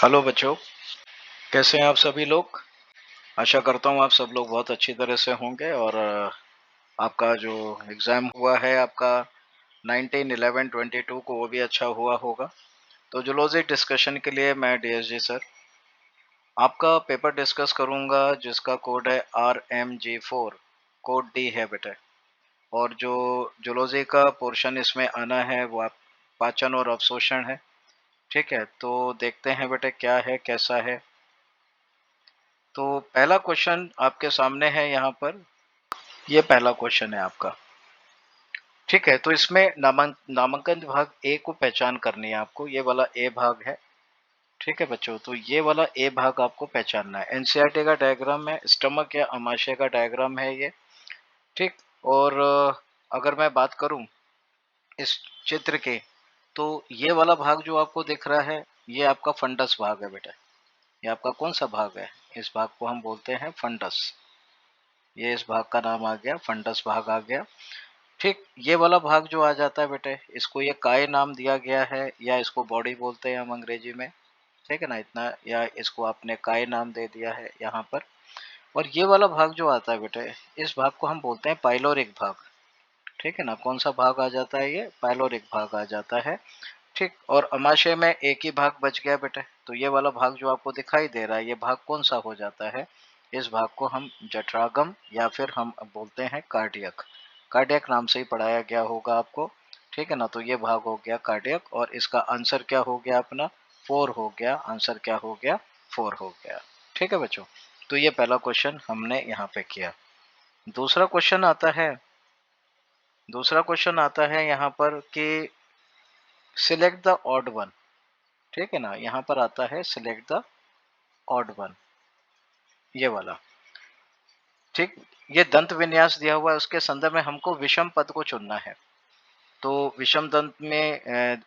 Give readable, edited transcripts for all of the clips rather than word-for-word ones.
Hello बच्चों, कैसे हैं आप सभी लोग। आशा करता हूँ आप सब लोग बहुत अच्छी तरह से होंगे और आपका जो एग्ज़ाम हुआ है आपका 19, 11, 22 को वो भी अच्छा हुआ होगा। तो जूलॉजी डिस्कशन के लिए मैं डीएसजी सर आपका पेपर डिस्कस करूँगा जिसका कोड है RM G4, कोड डी है बेटा। और जो जूलॉजी का पोर्शन इसमें आना है वो आप पाचन और अवशोषण है। ठीक है, तो देखते हैं बेटे क्या है कैसा है। तो पहला क्वेश्चन आपके सामने है यहाँ पर, ये पहला क्वेश्चन है आपका। ठीक है, तो इसमें नामांकन भाग ए को पहचान करनी है आपको। ये वाला ए भाग है। ठीक है बच्चों, तो ये वाला ए भाग आपको पहचानना है। एनसीईआरटी का डायग्राम है, स्टमक या अमाशय का डायग्राम है ये। ठीक। और अगर मैं बात करूं इस चित्र के, तो ये वाला भाग जो आपको दिख रहा है ये आपका फंडस भाग है बेटा। ये आपका कौन सा भाग है? इस भाग को हम बोलते हैं फंडस। ये इस भाग का नाम आ गया, फंडस भाग आ गया। ठीक, ये वाला भाग जो आ जाता है बेटे, इसको ये काय नाम दिया गया है या इसको बॉडी बोलते हैं हम अंग्रेजी में। ठीक है ना, इतना, या इसको आपने काय नाम दे दिया है यहाँ पर। और ये वाला भाग जो आता है बेटे, इस भाग को हम बोलते हैं पाइलोरिक भाग। ठीक है ना, कौन सा भाग आ जाता है? ये पाइलोरिक भाग आ जाता है। ठीक, और अमाशय में एक ही भाग बच गया बेटे, तो ये वाला भाग जो आपको दिखाई दे रहा है ये भाग कौन सा हो जाता है? इस भाग को हम जठरागम या फिर हम बोलते हैं कार्डियक। कार्डियक नाम से ही पढ़ाया गया होगा आपको। ठीक है ना, तो ये भाग हो गया कार्डियक और इसका आंसर क्या हो गया अपना? 4 हो गया। आंसर क्या हो गया? 4 हो गया। ठीक है बच्चों, तो ये पहला क्वेश्चन हमने यहाँ पे किया। दूसरा क्वेश्चन आता है, यहाँ पर कि सिलेक्ट द ऑड वन। ठीक है ना, यहाँ पर आता है सिलेक्ट द ऑड वन, ये वाला। ठीक, ये दंत विन्यास दिया हुआ है, उसके संदर्भ में हमको विषम पद को चुनना है। तो विषम दंत में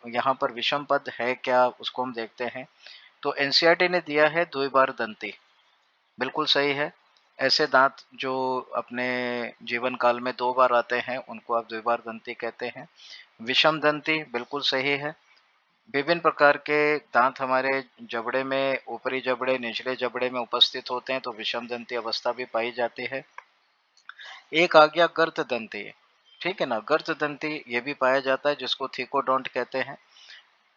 यहाँ पर विषम पद है क्या, उसको हम देखते हैं। तो एनसीईआरटी ने दिया है द्विबार दंती, बिल्कुल सही है। ऐसे दांत जो अपने जीवन काल में 2 बार आते हैं उनको आप द्विबार दंती कहते हैं। विषम दंती बिल्कुल सही है। विभिन्न प्रकार के दांत हमारे जबड़े में, ऊपरी जबड़े, निचले जबड़े में उपस्थित होते हैं, तो विषम दंती अवस्था भी पाई जाती है। एक आ गया गर्त दंती। ठीक है ना, गर्त दंती ये भी पाया जाता है जिसको थीकोडोंट कहते हैं।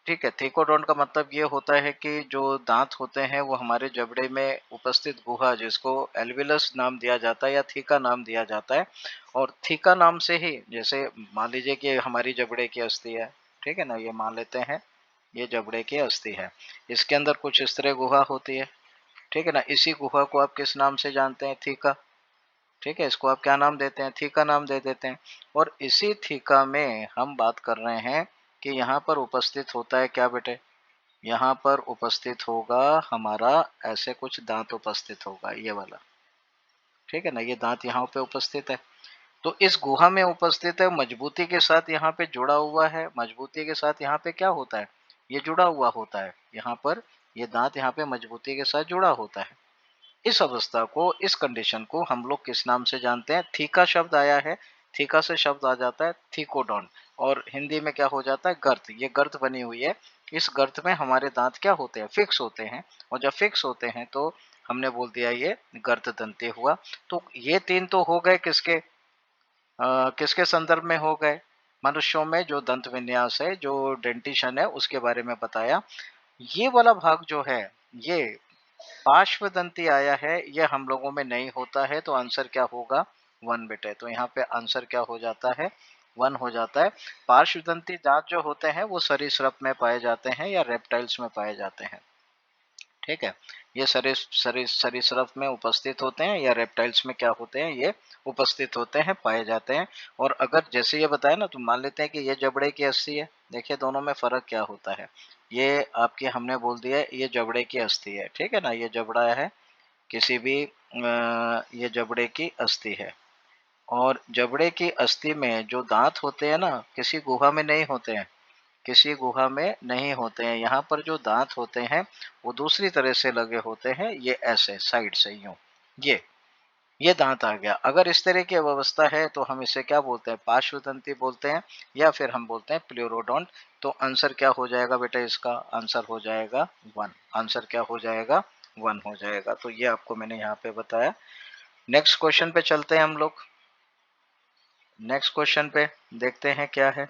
ठीक है, थीकोडोंट का मतलब ये होता है कि जो दांत होते हैं वो हमारे जबड़े में उपस्थित गुहा, जिसको एल्विलस नाम दिया जाता है या थीका नाम दिया जाता है। और थीका नाम से ही, जैसे मान लीजिए कि हमारी जबड़े की अस्थि है। ठीक है ना, ये मान लेते हैं ये जबड़े की अस्थि है, इसके अंदर कुछ इस तरह गुहा होती है। ठीक है ना, इसी गुहा को आप किस नाम से जानते हैं? थीका। ठीक है, इसको आप क्या नाम देते हैं? थीका नाम दे देते हैं। और इसी थीका में हम बात कर रहे हैं कि यहाँ पर उपस्थित होता है क्या बेटे? यहाँ पर उपस्थित होगा हमारा, ऐसे कुछ दांत उपस्थित होगा, ये वाला। ठीक है ना, ये दांत यहाँ पे उपस्थित है। तो इस गुहा में उपस्थित है, मजबूती के साथ यहाँ पे जुड़ा हुआ है। मजबूती के साथ यहाँ पे क्या होता है? ये जुड़ा हुआ होता है यहाँ पर। ये दांत यहाँ पे मजबूती के साथ जुड़ा होता है। इस अवस्था को, इस कंडीशन को हम लोग किस नाम से जानते हैं? थीका शब्द आया है, थीका से शब्द आ जाता है थीकोडोन, और हिंदी में क्या हो जाता है? गर्त। ये गर्त बनी हुई है, इस गर्त में हमारे दांत क्या होते हैं? फिक्स होते हैं। और जब फिक्स होते हैं तो हमने बोल दिया ये गर्त दंती हुआ। तो ये 3 तो हो गए किसके, किसके संदर्भ में हो गए? मनुष्यों में जो दंत विन्यास है, जो डेंटिशन है, उसके बारे में बताया। ये वाला भाग जो है, ये पार्श्वदंती आया है, ये हम लोगों में नहीं होता है, तो आंसर क्या होगा? 1 बेटे। तो यहाँ पे आंसर क्या हो जाता है? 1 हो जाता है। पार्श्वदंती दांत जो होते हैं वो सरीसृप में पाए जाते हैं या रेप्टाइल्स में पाए जाते हैं। ठीक है, ये सरीसृप में उपस्थित होते हैं या रेप्टाइल्स में क्या होते हैं? ये उपस्थित होते हैं, पाए जाते हैं। और अगर जैसे ये बताया ना, तो मान लेते हैं कि ये जबड़े की अस्थि है। देखिए दोनों में फर्क क्या होता है। ये आपके हमने बोल दिया ये जबड़े की अस्थि है। ठीक है ना, ये जबड़ा है, किसी भी ये जबड़े की अस्थि है। और जबड़े की अस्थि में जो दांत होते हैं ना, किसी गुहा में नहीं होते हैं, किसी गुहा में नहीं होते हैं। यहाँ पर जो दांत होते हैं वो दूसरी तरह से लगे होते हैं, ये ऐसे साइड से यूं, ये ये दांत आ गया। अगर इस तरह की अव्यवस्था है तो हम इसे क्या बोलते हैं, पार्श्वदंती बोलते हैं, या फिर हम बोलते हैं प्लेरोडोंट। तो आंसर क्या हो जाएगा बेटा, इसका आंसर हो जाएगा 1। आंसर क्या हो जाएगा, 1 हो जाएगा। तो ये आपको मैंने यहाँ पे बताया। नेक्स्ट क्वेश्चन पे चलते हैं हम लोग। नेक्स्ट क्वेश्चन पे देखते हैं क्या है।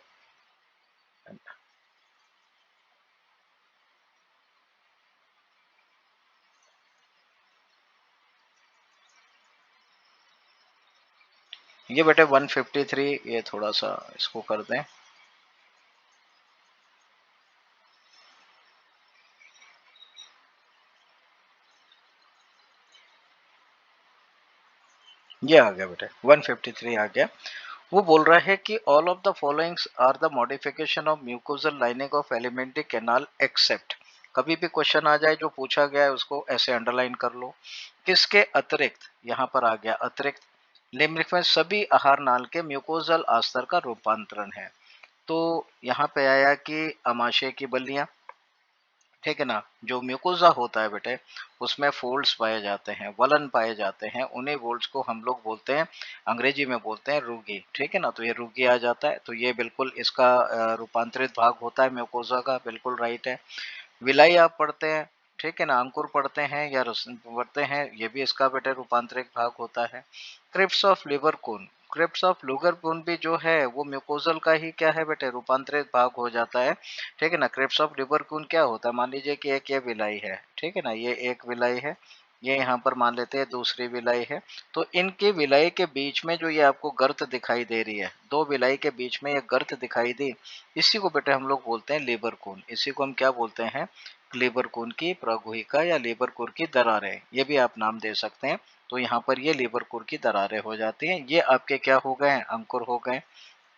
ये बेटे 153, ये थोड़ा सा इसको कर दें। ये आ गया बेटे 153 आ गया। वो बोल रहा है कि all of the followings are the modification of mucosal lining of alimentary canal except. कभी भी क्वेश्चन आ जाए जो पूछा गया है उसको ऐसे अंडरलाइन कर लो। किसके अतिरिक्त, यहाँ पर आ गया अतिरिक्त, निम्नलिखित में सभी आहार नाल के म्यूकोजल आस्तर का रूपांतरण है। तो यहाँ पे आया कि अमाशय की बल्लियां, ठीक है ना, जो म्यूकोजा होता है बेटे उसमें फोल्ड्स पाए जाते हैं, वलन पाए जाते हैं, उन्हीं वोल्ट्स को हम लोग बोलते हैं, अंग्रेजी में बोलते हैं रूगी, ठीक है ना। तो ये रूगी आ जाता है, तो ये बिल्कुल इसका रूपांतरित भाग होता है म्यूकोजा का, बिल्कुल राइट है। विलाई आप पढ़ते हैं, ठीक है ना, अंकुर पढ़ते हैं या रस पढ़ते हैं, ये भी इसका बेटा रूपांतरित भाग होता है। Crypts of Lieberkuhn, crypts of Lieberkuhn भी जो है वो म्यूकोजल का ही क्या है बेटे, रूपांतरित भाग हो जाता है, ठीक है ना। क्रिप्स ऑफ लिवर कोन क्या होता है, मान लीजिए कि एक ये विलाई है, ठीक है ना, ये एक विलाई है, ये यहाँ पर मान लेते हैं दूसरी विलाई है। तो इनकी विलाई के बीच में जो ये आपको गर्त दिखाई दे रही है, दो विलाई के बीच में ये गर्त दिखाई दी, इसी को बेटे हम लोग बोलते हैं लीवर कोन। इसी को हम क्या बोलते हैं, लीवर कोन की प्रगुहिका या लीवर कोन की दरारें, ये भी आप नाम दे सकते हैं। तो यहाँ पर ये लीवर कोन की दरारें हो जाती हैं, ये आपके क्या हो गए हैं, अंकुर हो गए,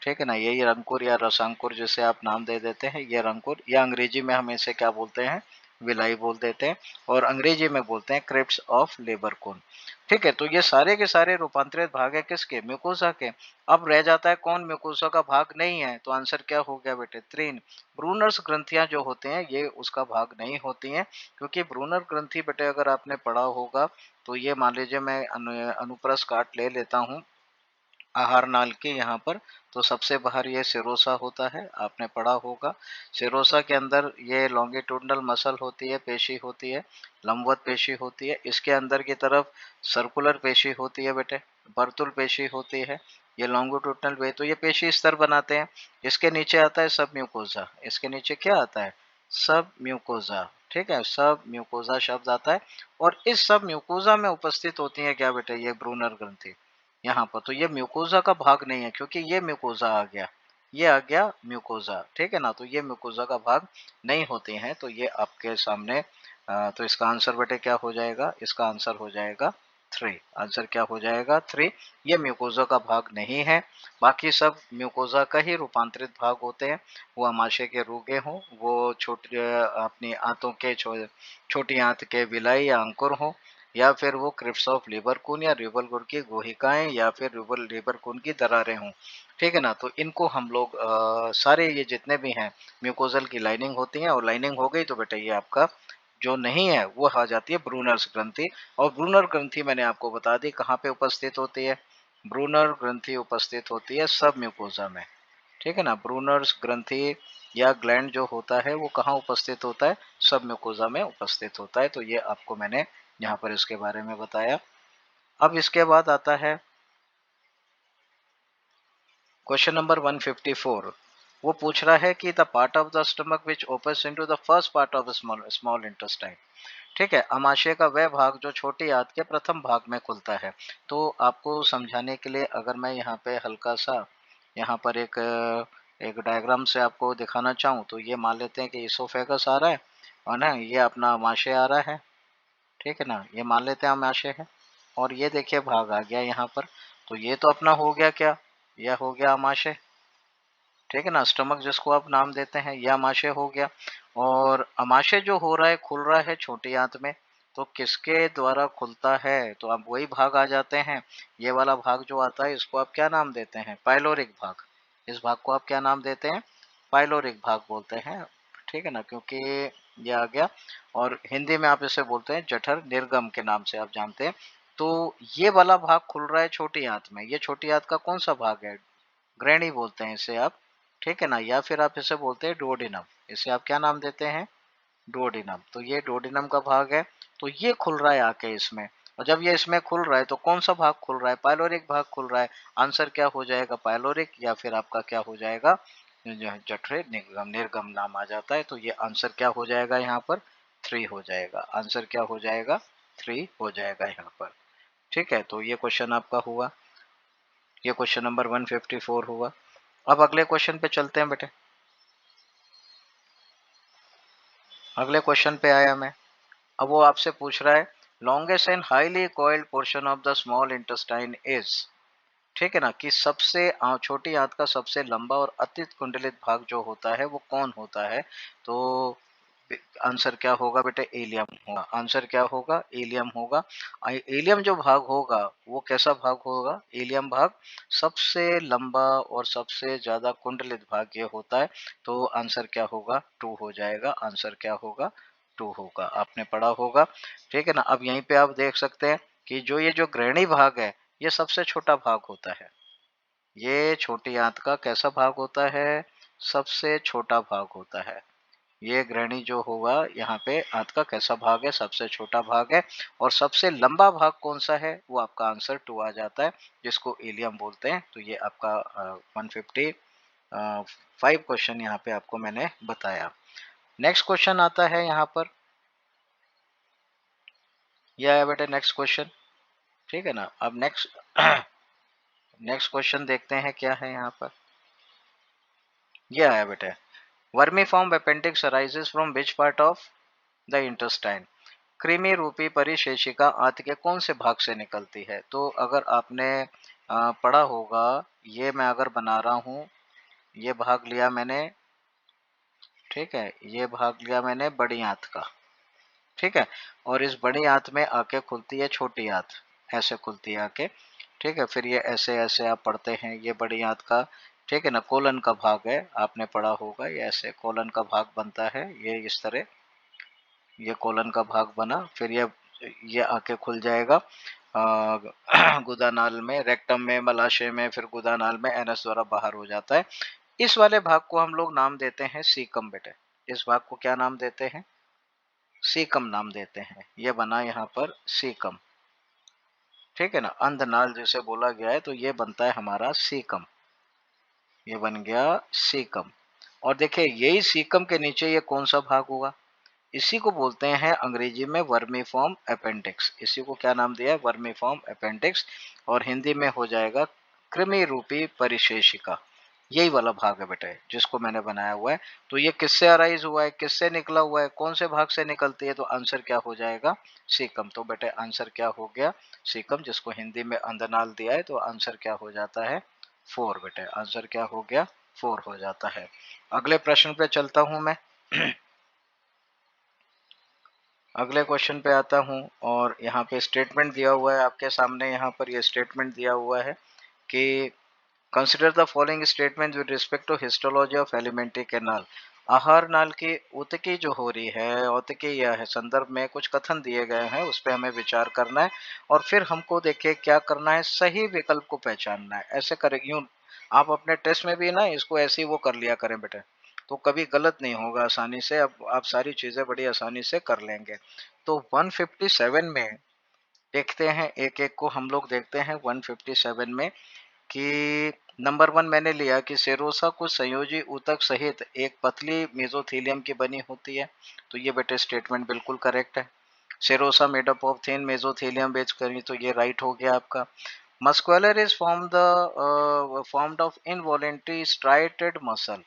ठीक है ना। यही रंकुर या रसांकुर जिसे आप नाम दे देते हैं, ये रंकुर, या अंग्रेजी में हम इसे क्या बोलते हैं, विलाई बोल देते हैं, और अंग्रेजी में बोलते हैं क्रिप्स ऑफ लेबर कोन, ठीक है। तो ये सारे के सारे रूपांतरित भाग है किसके, म्यूकोसा के। अब रह जाता है कौन म्यूकोसा का भाग नहीं है, तो आंसर क्या हो गया बेटे, त्रीन। ब्रूनर्स ग्रंथियां जो होते हैं ये उसका भाग नहीं होती हैं, क्योंकि ब्रूनर ग्रंथि बेटे अगर आपने पढ़ा होगा तो ये मान लीजिए मैं अनुप्रस्थ काट ले लेता हूँ आहार नाल के यहाँ पर। तो सबसे बाहर ये सिरोसा होता है, आपने पढ़ा होगा। सिरोसा के अंदर ये लॉन्गिट्यूडनल मसल होती है, पेशी होती है, लंबवत पेशी होती है। इसके अंदर की तरफ सर्कुलर पेशी होती है बेटे, वर्तुल पेशी होती है, ये लॉन्गिट्यूडनल वे, तो ये पेशी स्तर बनाते हैं। इसके नीचे आता है सब म्यूकोजा, इसके नीचे क्या आता है, सब म्यूकोजा, ठीक है, सब म्यूकोजा शब्द आता है। और इस सब म्यूकोजा में उपस्थित होती है क्या बेटे, ये ब्रूनर ग्रंथि यहाँ पर। तो ये म्यूकोजा का भाग नहीं है, क्योंकि ये म्यूकोजा आ गया, ये आ गया म्यूकोजा, ठीक है ना। तो ये म्यूकोजा का भाग नहीं होते हैं, तो ये आपके सामने तो इसका आंसर बेटे क्या हो जाएगा, इसका आंसर हो जाएगा 3। आंसर क्या हो जाएगा, 3। ये म्यूकोजा का भाग नहीं है, बाकी सब म्यूकोजा का ही रूपांतरित भाग होते हैं। वो आमाशय के रूगे हों, वो छोटी अपनी आंतों के छोटी आंत के विलाई या अंकुर हों, या फिर वो क्रिप्स ऑफ लिवर कोन या रिबल कोन की गुहिकाएं, या फिर रिबल लिवर कोन की दरारें हों, ठीक है ना। तो इनको हम लोग सारे ये जितने भी हैं म्यूकोजल की लाइनिंग होती है, और लाइनिंग हो गई तो बेटा ये आपका जो नहीं है वो आ जाती है ब्रूनर्स ग्रंथि। और ब्रूनर ग्रंथि मैंने आपको बता दी कहाँ पे उपस्थित होती है, ब्रूनर ग्रंथि उपस्थित होती है सब म्यूकोजा में, ठीक है ना। ब्रूनर्स ग्रंथि या ग्लैंड जो होता है वो कहाँ उपस्थित होता है, सब म्यूकोजा में उपस्थित होता है। तो ये आपको मैंने यहाँ पर इसके बारे में बताया। अब इसके बाद आता है क्वेश्चन नंबर 154। वो पूछ रहा है कि the part of the stomach which opens into the first part of the small small intestine, ठीक है, आमाशय का वह भाग जो छोटी आंत के प्रथम भाग में खुलता है। तो आपको समझाने के लिए अगर मैं यहाँ पे हल्का सा यहाँ पर एक डायग्राम से आपको दिखाना चाहूँ, तो ये मान लेते हैं कि इसोफेगस आ रहा है, और ना ये अपना आमाशय आ रहा है, ठीक है ना, ये मान लेते हैं आमाशय है, और ये देखिए भाग आ गया यहाँ पर। तो ये तो अपना हो गया क्या, यह हो गया आमाशय, ठीक है ना, स्टमक जिसको आप नाम देते हैं यह आमाशय हो गया। और आमाशय जो हो रहा है खुल रहा है छोटी आंत में, तो किसके द्वारा खुलता है, तो अब वही भाग आ जाते हैं। ये वाला भाग जो आता है इसको आप क्या नाम देते हैं, पाइलोरिक भाग। इस भाग को आप क्या नाम देते हैं, पाइलोरिक भाग बोलते हैं, ठीक है ना, क्योंकि ये आ गया। और हिंदी में आप इसे बोलते हैं जठर निर्गम के नाम से आप जानते हैं। तो ये वाला भाग खुल रहा है छोटी आंत में। ये छोटी आंत का कौन सा भाग है? ग्रैनी बोलते हैं इसे आप, ठीक है ना, या फिर आप इसे बोलते हैं डुओडेनम। इसे आप क्या नाम देते हैं? डुओडेनम। तो ये डुओडेनम का भाग है, तो ये खुल रहा है आके इसमें। और जब ये इसमें खुल रहा है तो कौन सा भाग खुल रहा है? पाइलोरिक भाग खुल रहा है। आंसर क्या हो जाएगा? पाइलोरिक, या फिर आपका क्या हो जाएगा? जठरे निर्गम, निर्गम नाम आ जाता है। तो ये आंसर क्या हो जाएगा यहाँ पर? 3 हो जाएगा। आंसर क्या हो जाएगा? 3 हो जाएगा यहाँ पर। ठीक है, तो ये क्वेश्चन आपका हुआ। ये क्वेश्चन नंबर 154 हुआ। अब अगले क्वेश्चन पे चलते हैं बेटे। अगले क्वेश्चन पे आया मैं। अब वो आपसे पूछ रहा है longest and highly coiled portion of the small intestine is, ठीक है ना, कि सबसे छोटी आंत का सबसे लंबा और अत्यधिक कुंडलित भाग जो होता है वो कौन होता है? तो आंसर क्या होगा बेटे? एलियम होगा। आंसर क्या होगा? एलियम होगा। एलियम जो भाग होगा वो कैसा भाग होगा? एलियम भाग सबसे लंबा और सबसे ज्यादा कुंडलित भाग ये होता है। तो आंसर क्या होगा? 2 हो जाएगा। आंसर क्या होगा? 2 होगा। आपने पढ़ा होगा, ठीक है ना। अब यहीं पे आप देख सकते हैं कि ये जो ग्रहणी भाग है ये सबसे छोटा भाग होता है। ये छोटी आंत का कैसा भाग होता है? सबसे छोटा भाग होता है। ये ग्रहणी जो होगा यहाँ पे आंत का कैसा भाग है? सबसे छोटा भाग है। और सबसे लंबा भाग कौन सा है? वो आपका आंसर 2 आ जाता है, जिसको एलियम बोलते हैं। तो ये आपका 155 क्वेश्चन यहाँ पे आपको मैंने बताया। नेक्स्ट क्वेश्चन आता है यहाँ पर, यह है बेटे नेक्स्ट क्वेश्चन, ठीक है ना। अब नेक्स्ट नेक्स्ट क्वेश्चन देखते हैं क्या है यहाँ पर। यह है बेटे, vermiform appendix arises from which part of the intestine? कृमि रूपी परिशेषिका आंत के कौन से भाग से निकलती है? तो अगर आपने पढ़ा होगा, ये मैं अगर बना रहा हूँ, ये भाग लिया मैंने, ठीक है, ये भाग लिया मैंने बड़ी आंत का, ठीक है, और इस बड़ी आंत में आके खुलती है छोटी आंत, ऐसे खुलती है आके, ठीक है। फिर ये ऐसे ऐसे आप पढ़ते हैं, ये बड़ी आंत का, ठीक है ना, कोलन का भाग है, आपने पढ़ा होगा, ये ऐसे कोलन का भाग बनता है, ये इस तरह, ये कोलन का भाग बना। फिर ये आके खुल जाएगा गुदानाल में, रेक्टम में, मलाशय में, फिर गुदानाल में एनएस द्वारा बाहर हो जाता है। इस वाले भाग को हम लोग नाम देते हैं सीकम बेटे। इस भाग को क्या नाम देते हैं? सीकम नाम देते हैं। ये बना यहाँ पर सीकम, ठीक है ना, अंधनाल जैसे बोला गया है, तो ये बनता है हमारा सीकम। ये बन गया सीकम। और देखिए यही सीकम के नीचे ये कौन सा भाग हुआ? इसी को बोलते हैं अंग्रेजी में वर्मीफॉर्म अपेंडिक्स। इसी को क्या नाम दिया है? Vermiform appendix. और हिंदी में हो जाएगा कृमि रूपी परिशेषिका। यही वाला भाग है बेटे जिसको मैंने बनाया हुआ है। तो ये किससे अराइज हुआ है? किससे निकला हुआ है? कौन से भाग से निकलती है? तो आंसर क्या हो जाएगा? सीकम। तो बेटे आंसर क्या हो गया? सीकम, जिसको हिंदी में अंधनाल दिया है। तो आंसर क्या हो जाता है? 4 बेटे। आंसर क्या हो गया? 4 हो जाता है। अगले प्रश्न पे चलता हूं मैं। अगले क्वेश्चन पे आता हूँ, और यहाँ पे स्टेटमेंट दिया हुआ है आपके सामने। यहाँ पर ये स्टेटमेंट दिया हुआ है कि consider the following statement with respect to histology of alimentary canal. आहार नाल की उत्की जो हो रही है, औत्की यह है संदर्भ में कुछ कथन दिए गए हैं, उस पर हमें विचार करना है। और फिर हमको देखिए क्या करना है, सही विकल्प को पहचानना है। ऐसे करें, यूं आप अपने टेस्ट में भी ना इसको ऐसे ही वो कर लिया करें बेटे, तो कभी गलत नहीं होगा आसानी से। अब आप सारी चीजें बड़ी आसानी से कर लेंगे। तो 157 में देखते हैं, एक एक को हम लोग देखते हैं। 157 में कि नंबर 1 मैंने लिया कि सेरोसा कुछ संयोजी ऊतक सहित एक पतली मेसोथेलियम की बनी होती है। तो ये बेटे स्टेटमेंट बिल्कुल करेक्ट है। Serosa made up of thin mesothelium बेच करी, तो ये राइट हो गया आपका। Muscular is formed of involuntary striated muscle.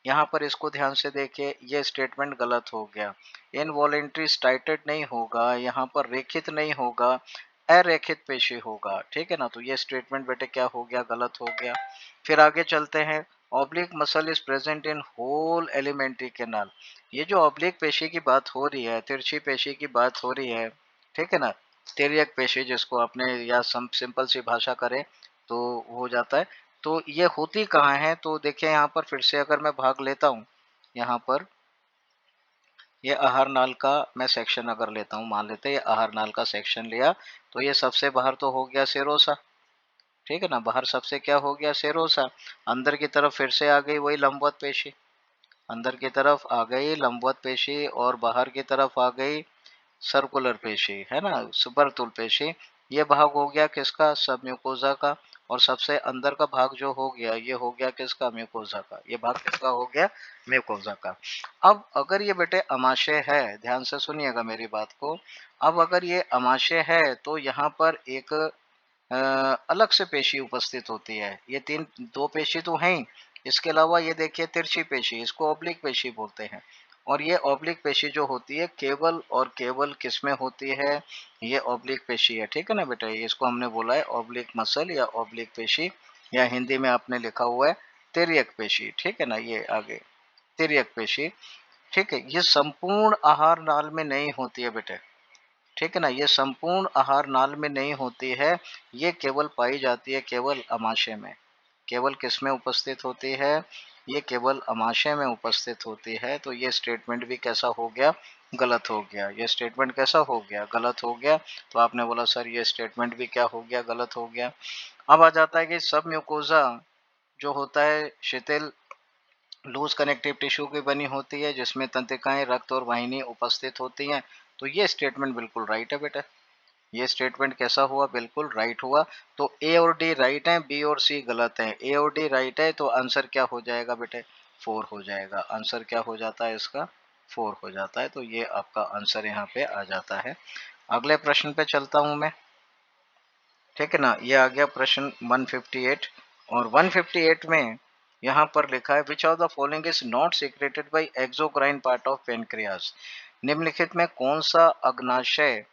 यहाँ पर इसको ध्यान से देखिए, ये स्टेटमेंट गलत हो गया। इनवॉलेंट्री स्ट्राइटेड नहीं होगा, यहाँ पर रेखित नहीं होगा, अरेखित पेशी होगा, ठीक है ना। तो ये स्टेटमेंट बेटे क्या हो गया? गलत हो गया। फिर आगे चलते हैं। Oblique muscle is present in whole alimentary canal. ये जो ऑब्लिक पेशी की बात हो रही है, तिरछी पेशी की बात हो रही है, ठीक है ना, तिर्यक पेशी जिसको आपने, या सिंपल सी भाषा करें तो हो जाता है। तो ये होती कहाँ है? तो देखिए यहाँ पर फिर से अगर मैं भाग लेता हूँ, यहाँ पर ये आहार नाल का मैं सेक्शन अगर लेता हूँ, मान लेते हैं ये आहार नाल का सेक्शन लिया, तो ये सबसे बाहर तो हो गया सेरोसा, ठीक है ना, बाहर सबसे क्या हो गया सेरोसा, अंदर की तरफ फिर से आ गई वही लंबवत पेशी, अंदर की तरफ आ गई लंबवत पेशी और बाहर की तरफ आ गई सर्कुलर पेशी, है ना, सुपरतुल पेशी। ये भाग हो गया किसका, सब म्यूकोजा का, और सबसे अंदर का भाग जो हो गया ये हो गया किसका, म्यूकोजा का, ये भाग किसका हो गया, म्यूकोजा का। अब अगर ये बेटे अमाशय है, ध्यान से सुनिएगा मेरी बात को, अब अगर ये अमाशय है तो यहाँ पर एक अलग से पेशी उपस्थित होती है, ये तीन दो पेशी तो हैं ही, इसके अलावा ये देखिए तिरछी पेशी, इसको ऑब्लिक पेशी बोलते हैं, और ये ऑब्लिक पेशी जो होती है केवल और केवल किसमें होती है, ये ऑब्लिक पेशी है, ठीक है ना बेटा, ये इसको हमने बोला है ऑब्लिक मसल या ऑब्लिक पेशी, या हिंदी में आपने लिखा हुआ है तिर्यक पेशी, ठीक है ना, ये आगे तिर्यक पेशी, ठीक है, ये संपूर्ण आहार नाल में नहीं होती है बेटे, ठीक है ना, ये संपूर्ण आहार नाल में नहीं होती है, ये केवल पाई जाती है केवल अमाशय में, केवल किसमें उपस्थित होती है, ये केवल अमाशय में उपस्थित होती है, तो ये स्टेटमेंट भी कैसा हो गया, गलत हो गया, ये स्टेटमेंट कैसा हो गया, गलत हो गया, तो आपने बोला सर ये स्टेटमेंट भी क्या हो गया, गलत हो गया। अब आ जाता है कि सब म्यूकोजा जो होता है शिथिल लूज कनेक्टिव टिश्यू की बनी होती है, जिसमें तंत्रिकाएं रक्त और वाहिनी उपस्थित होती हैं, तो ये स्टेटमेंट बिल्कुल राइट है बेटा, ये स्टेटमेंट कैसा हुआ, बिल्कुल राइट हुआ। तो ए और डी राइट है, बी और सी गलत है, ए और डी राइट है तो आंसर क्या हो जाएगा बेटे, 4 हो जाएगा, आंसर क्या हो जाता है इसका, 4 हो जाता है, तो ये आपका आंसर यहाँ पे आ जाता है। अगले प्रश्न पे चलता हूं मैं, ठीक है ना, ये आ गया प्रश्न 158, और 158 में यहाँ पर लिखा है विच of the following is not secreted by exocrine part of pancreas, निम्नलिखित में कौन सा अग्नाशय,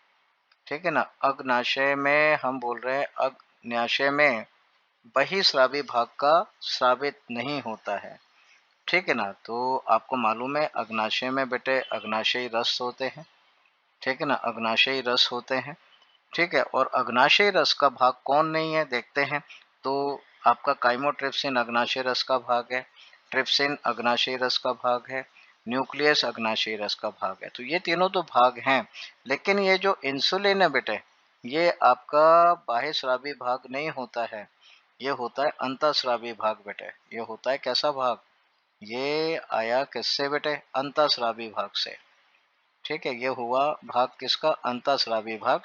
ठीक है ना, अग्नाशय में हम बोल रहे हैं अग्न्याशय में बहिस्रावी भाग का स्रावित नहीं होता है, ठीक है ना, तो आपको मालूम है अग्नाशय में बेटे अग्नाशयी रस होते हैं, ठीक है ना, अग्नाशयी रस होते हैं, ठीक है, और अग्नाशयी रस का भाग कौन नहीं है देखते हैं, तो आपका काइमोट्रिप्सिन अग्नाशय रस का भाग है, ट्रिप्सिन अग्नाशय रस का भाग है, न्यूक्लियस अग्नाशय रस का भाग है, तो ये तीनों तो भाग हैं, लेकिन ये जो इंसुलिन है बेटे ये आपका बाह्यस्रावी भाग नहीं होता है, ये होता है अंतःस्रावी भाग बेटे, ये होता है कैसा भाग, ये आया किससे बेटे, अंतःस्रावी भाग से, ठीक है, ये हुआ भाग किसका, अंतःस्रावी भाग,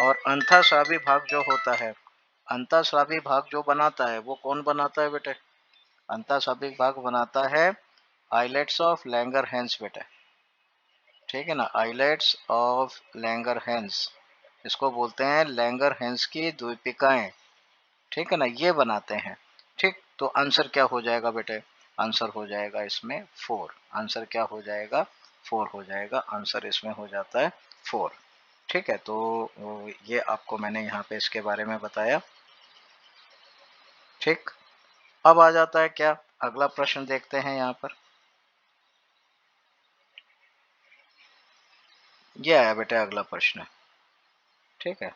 और अंतःस्रावी भाग जो होता है, अंतःस्रावी भाग जो बनाता है वो कौन बनाता है बेटे, अंतःस्रावी भाग बनाता है आइलेट्स ऑफ लैंगरहैंस बेटे, ठीक है ना, आइलेट्स ऑफ लैंगरहैंस, इसको बोलते हैं लैंगरहैंस की द्वीपिकाएं, ठीक है ना, ये बनाते हैं, ठीक, तो आंसर क्या हो जाएगा बेटे, आंसर हो जाएगा इसमें 4, आंसर क्या हो जाएगा, 4 हो जाएगा, आंसर इसमें हो जाता है 4, ठीक है, तो ये आपको मैंने यहाँ पे इसके बारे में बताया, ठीक। अब आ जाता है क्या, अगला प्रश्न देखते हैं यहाँ पर, ये आया बेटा अगला प्रश्न, ठीक है,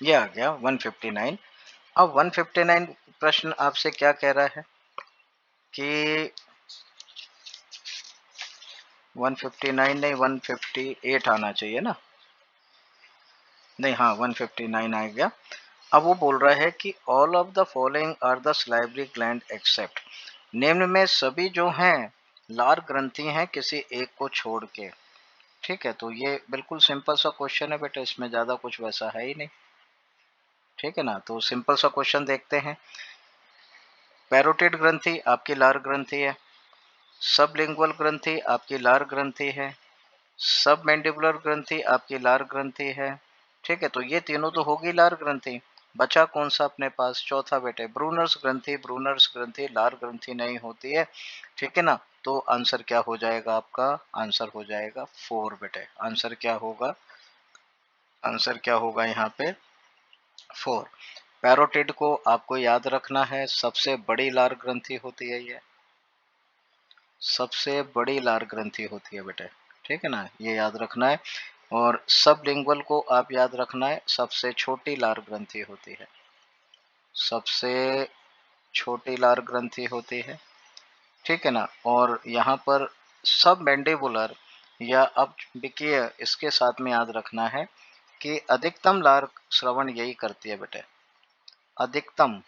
ये आ गया 159। अब 159 प्रश्न आपसे क्या कह रहा है कि 159 नहीं 158 आना चाहिए ना, नहीं हाँ 159 आ गया। अब वो बोल रहा है कि all of the following are the salivary gland except, निम्न में सभी जो हैं लार ग्रंथि हैं किसी एक को छोड़ के, ठीक है, तो ये बिल्कुल सिंपल सा क्वेश्चन है बेटा, इसमें ज्यादा कुछ वैसा है ही नहीं, ठीक है ना, तो सिंपल सा क्वेश्चन देखते हैं, पैरोटिड ग्रंथि आपकी लार ग्रंथि है, सबलिंगुअल ग्रंथि आपकी लार ग्रंथि है, सब मैंडिबुलर ग्रंथि आपकी लार ग्रंथि है, ठीक है, तो ये तीनों तो होगी लार ग्रंथि, बचा कौन सा अपने पास चौथा बेटे ब्रूनर्स ग्रंथि, ब्रूनर्स ग्रंथि लार ग्रंथि नहीं होती है, ठीक है ना, तो आंसर क्या हो जाएगा आपका, आंसर हो जाएगा 4 बेटे, आंसर क्या होगा, आंसर क्या होगा यहाँ पे 4। पैरोटिड को आपको याद रखना है सबसे बड़ी लार ग्रंथि होती है, ये सबसे बड़ी लार ग्रंथि होती है बेटे, ठीक है ना, ये याद रखना है, और सबलिंगुअल को आप याद रखना है सबसे छोटी लार ग्रंथि होती है, सबसे छोटी लार ग्रंथि होती है, ठीक है ना, और यहाँ पर सब मैंडिबुलर, या अब देखिए इसके साथ में याद रखना है कि अधिकतम लार श्रवण यही करती है बेटे। अधिकतम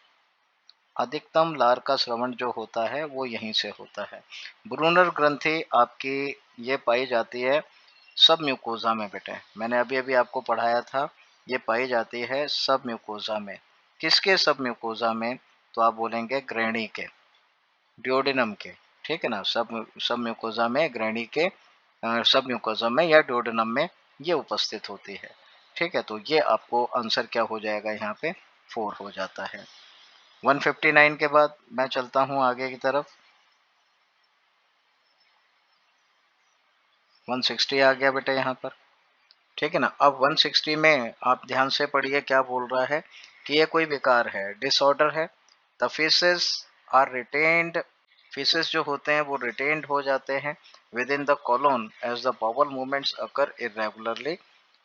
अधिकतम लार का श्रवण जो होता है वो यहीं से होता है। ब्रूनर ग्रंथि आपकी ये पाई जाती है सब म्यूकोजा में बेटे। मैंने अभी अभी आपको पढ़ाया था, ये पाई जाती है सब म्यूकोजा में। किसके सब म्यूकोजा में? तो आप बोलेंगे ग्रहणी के, ड्यूोडेनम के, ठीक है ना। सब म्यूकोजा में, ग्रहणी के सब म्यूकोजा में या ड्यूोडेनम में ये उपस्थित होती है, ठीक है। तो ये आपको आंसर क्या हो जाएगा यहाँ पे? 4 हो जाता है। 159 के बाद मैं चलता हूँ आगे की तरफ। 160 आ गया बेटा यहाँ पर, ठीक है ना। अब 160 में आप ध्यान से पढ़िए क्या बोल रहा है कि ये कोई विकार है, डिसऑर्डर है। The faeces are retained, faeces जो होते हैं वो रिटेन्ड हो जाते हैं within the colon as the bowel movements occur irregularly,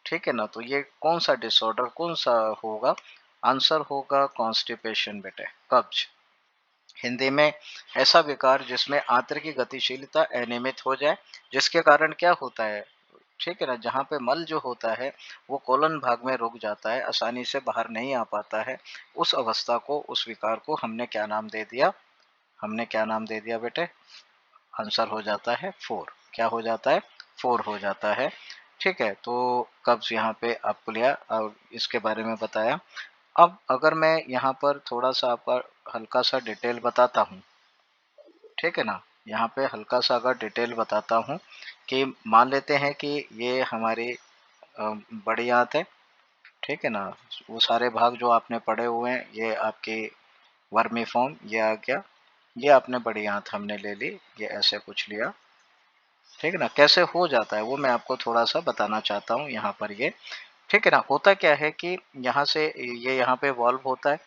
ठीक है ना। तो ये कौन सा डिसऑर्डर, कौन सा होगा? आंसर होगा कॉन्स्टिपेशन बेटे, कब्ज। हिंदी में ऐसा विकार जिसमें आंत्र की गतिशीलता अनियमित हो जाए, जिसके कारण क्या होता है, ठीक है ना, जहाँ पे मल जो होता है वो कोलन भाग में रुक जाता है, आसानी से बाहर नहीं आ पाता है। उस अवस्था को, उस विकार को हमने क्या नाम दे दिया? हमने क्या नाम दे दिया बेटे? आंसर हो जाता है 4। क्या हो जाता है? 4 हो जाता है, ठीक है। तो कब्ज यहाँ पे आपको लिया और इसके बारे में बताया। अब अगर मैं यहाँ पर थोड़ा सा आपका हल्का सा डिटेल बताता हूँ, ठीक है ना। यहाँ पे हल्का सा अगर डिटेल बताता हूँ कि मान लेते हैं कि ये हमारी बड़ी आंत है, ठीक है ना। वो सारे भाग जो आपने पढ़े हुए हैं, ये आपकी वर्मीफॉर्म ये आ गया, ये आपने बड़ी आंत हमने ले ली, ये ऐसे कुछ लिया, ठीक है ना। कैसे हो जाता है वो मैं आपको थोड़ा सा बताना चाहता हूँ यहाँ पर ये, ठीक है ना। होता क्या है कि यहाँ से ये यहाँ पे वॉल्व होता है,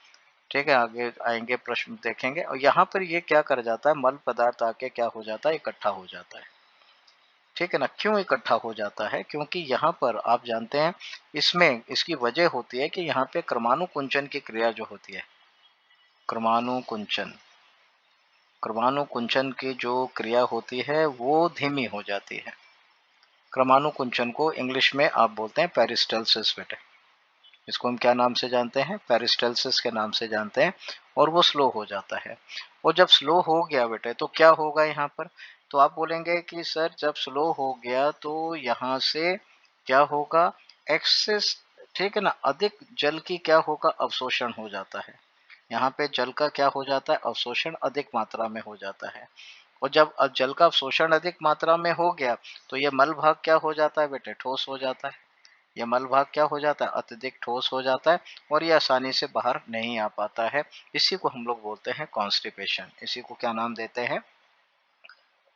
ठीक है। आगे आएंगे प्रश्न देखेंगे, और यहाँ पर ये क्या कर जाता है, मल पदार्थ आके क्या हो जाता है, इकट्ठा हो जाता है, ठीक है ना। क्यों इकट्ठा हो जाता है? क्योंकि यहाँ पर आप जानते हैं इसमें इसकी वजह होती है कि यहाँ पे क्रमानुकुंचन की क्रिया जो होती है, क्रमानुकुंचन, क्रमानुकुंचन की जो क्रिया होती है वो धीमी हो जाती है। क्रमानुकुंचन को इंग्लिश में आप बोलते हैं पेरिस्टल्सिस बेटे। इसको हम क्या नाम से जानते हैं? पेरिस्टल्सिस के नाम से जानते हैं। और वो स्लो हो जाता है। और जब स्लो हो गया बेटे तो क्या होगा यहाँ पर? तो आप बोलेंगे कि सर जब स्लो हो गया तो यहाँ से क्या होगा? एक्सेस, ठीक है ना, अधिक जल की क्या होगा? अवशोषण हो जाता है। यहाँ पे जल का क्या हो जाता है? अवशोषण अधिक मात्रा में हो जाता है। और जब जल का अवशोषण अधिक मात्रा में हो गया तो ये मल भाग क्या हो जाता है बेटे? ठोस हो जाता है। ये मल भाग क्या हो जाता है? अत्यधिक ठोस हो जाता है और ये आसानी से बाहर नहीं आ पाता है। इसी को हम लोग बोलते हैं कॉन्स्टिपेशन। इसी को क्या नाम देते हैं?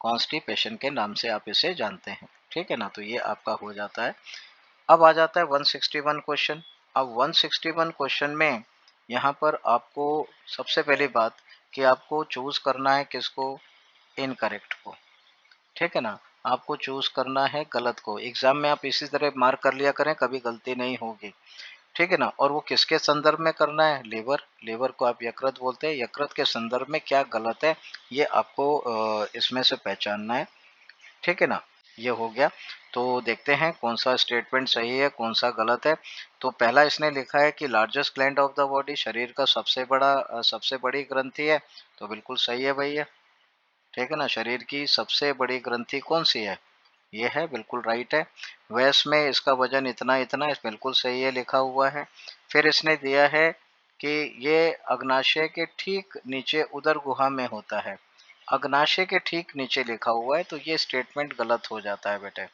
कॉन्स्टिपेशन के नाम से आप इसे जानते हैं, ठीक है ना। तो ये आपका हो जाता है। अब आ जाता है 161 क्वेश्चन। अब 161 क्वेश्चन में यहाँ पर आपको सबसे पहली बात कि आपको चूज करना है किसको? इनकरेक्ट को, ठीक है ना। आपको चूज करना है गलत को। एग्जाम में आप इसी तरह मार्क कर लिया करें, कभी गलती नहीं होगी, ठीक है ना। और वो किसके संदर्भ में करना है? लेवर, लेवर को आप यकृत बोलते हैं, यकृत के संदर्भ में क्या गलत है ये आपको इसमें से पहचानना है, ठीक है ना। ये हो गया। तो देखते हैं कौन सा स्टेटमेंट सही है, कौन सा गलत है। तो पहला इसने लिखा है कि largest gland of the body, शरीर का सबसे बड़ा सबसे बड़ी ग्रंथि है। तो बिल्कुल सही है भैया, ठीक है ना। शरीर की सबसे बड़ी ग्रंथि कौन सी है? ये है, बिल्कुल राइट है। वैस में इसका वजन इतना इतना, इस बिल्कुल सही है, लिखा हुआ है। फिर इसने दिया है कि ये अग्नाशय के ठीक नीचे उदर गुहा में होता है। अग्नाशय के ठीक नीचे लिखा हुआ है तो ये स्टेटमेंट गलत हो जाता है बेटे।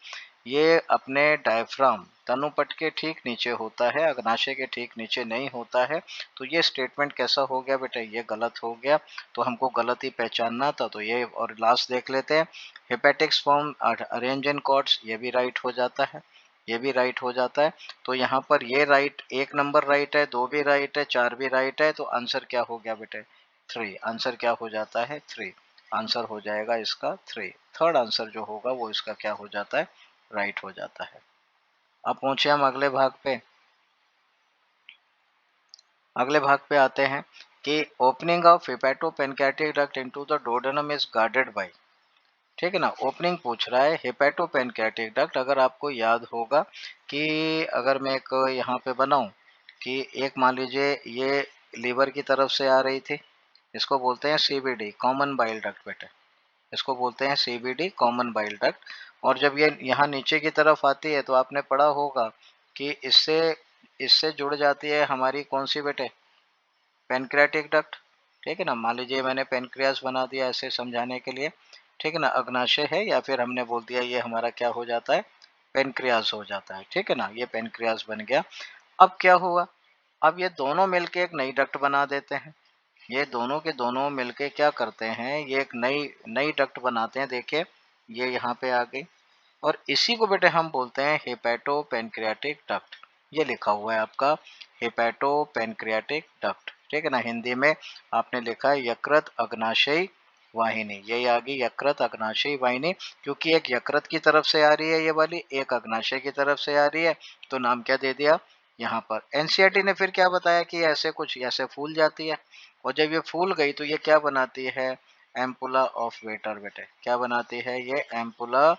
ये अपने डायफ्राम, तनुपट के ठीक नीचे होता है, अग्नाशय के ठीक नीचे नहीं होता है। तो ये स्टेटमेंट कैसा हो गया बेटे? ये गलत हो गया। तो हमको गलत ही पहचानना था, तो ये। और लास्ट देख लेते हैं, हेपेटिक्स फॉर्म अरेंज इन कॉर्ड्स, ये भी राइट हो जाता है, ये भी राइट हो जाता है। तो यहाँ पर ये राइट, 1 नंबर राइट है, 2 भी राइट है, 4 भी राइट है। तो आंसर क्या हो गया बेटे? 3। आंसर क्या हो जाता है? 3। आंसर हो जाएगा इसका 3। थर्ड आंसर जो होगा वो इसका क्या हो जाता है? राइट हो जाता है। अब पहुंचे हम अगले भाग पे। अगले भाग पे आते हैं कि opening of hepatopancreatic duct into the duodenum is guarded by. ठीक है ना। ओपनिंग पूछ रहा है हेपेटो पैनक्रियाटिक डक्ट। अगर आपको याद होगा कि अगर मैं एक यहाँ पे बनाऊं कि एक मान लीजिए ये लीवर की तरफ से आ रही थी, इसको बोलते हैं सीबीडी कॉमन बाइल डक्ट बेटे, इसको बोलते हैं सीबीडी कॉमन बाइल डक्ट। और जब ये यहाँ नीचे की तरफ आती है तो आपने पढ़ा होगा कि इससे इससे जुड़ जाती है हमारी कौन सी बेटे, पैनक्रियाटिक डक्ट। ठीक है ना। मान लीजिए मैंने पैनक्रियास बना दिया ऐसे समझाने के लिए, ठीक है ना, अग्नाशय है या फिर हमने बोल दिया ये हमारा क्या हो जाता है, पैनक्रियास हो जाता है। ठीक है ना, ये पैनक्रियास बन गया। अब क्या हुआ, अब ये दोनों मिलके एक नई डक्ट बना देते हैं। ये दोनों के दोनों मिलके क्या करते हैं, ये एक नई नई डक्ट बनाते हैं। देखिए ये यहाँ पे आ गई और इसी को बेटे हम बोलते हैं हेपेटो पैनक्रियाटिक डक्ट। ये लिखा हुआ है आपका हेपेटो पैनक्रियाटिक डक्ट। ठीक है ना। हिंदी में आपने लिखा है यकृत अग्नाशयी वाहिनी, यही आ गई यकृत अग्नाशयी वाहिनी। क्योंकि एक यकृत की तरफ से आ रही है ये वाली, एक अग्नाशय की तरफ से आ रही है, तो नाम क्या दे दिया यहाँ पर। एनसीईआरटी ने फिर क्या बताया कि ऐसे कुछ ऐसे फूल जाती है, और जब ये फूल गई तो ये क्या बनाती है, एम्पुला ऑफ वेटर बेटे। क्या बनाती है ये, एम्पुला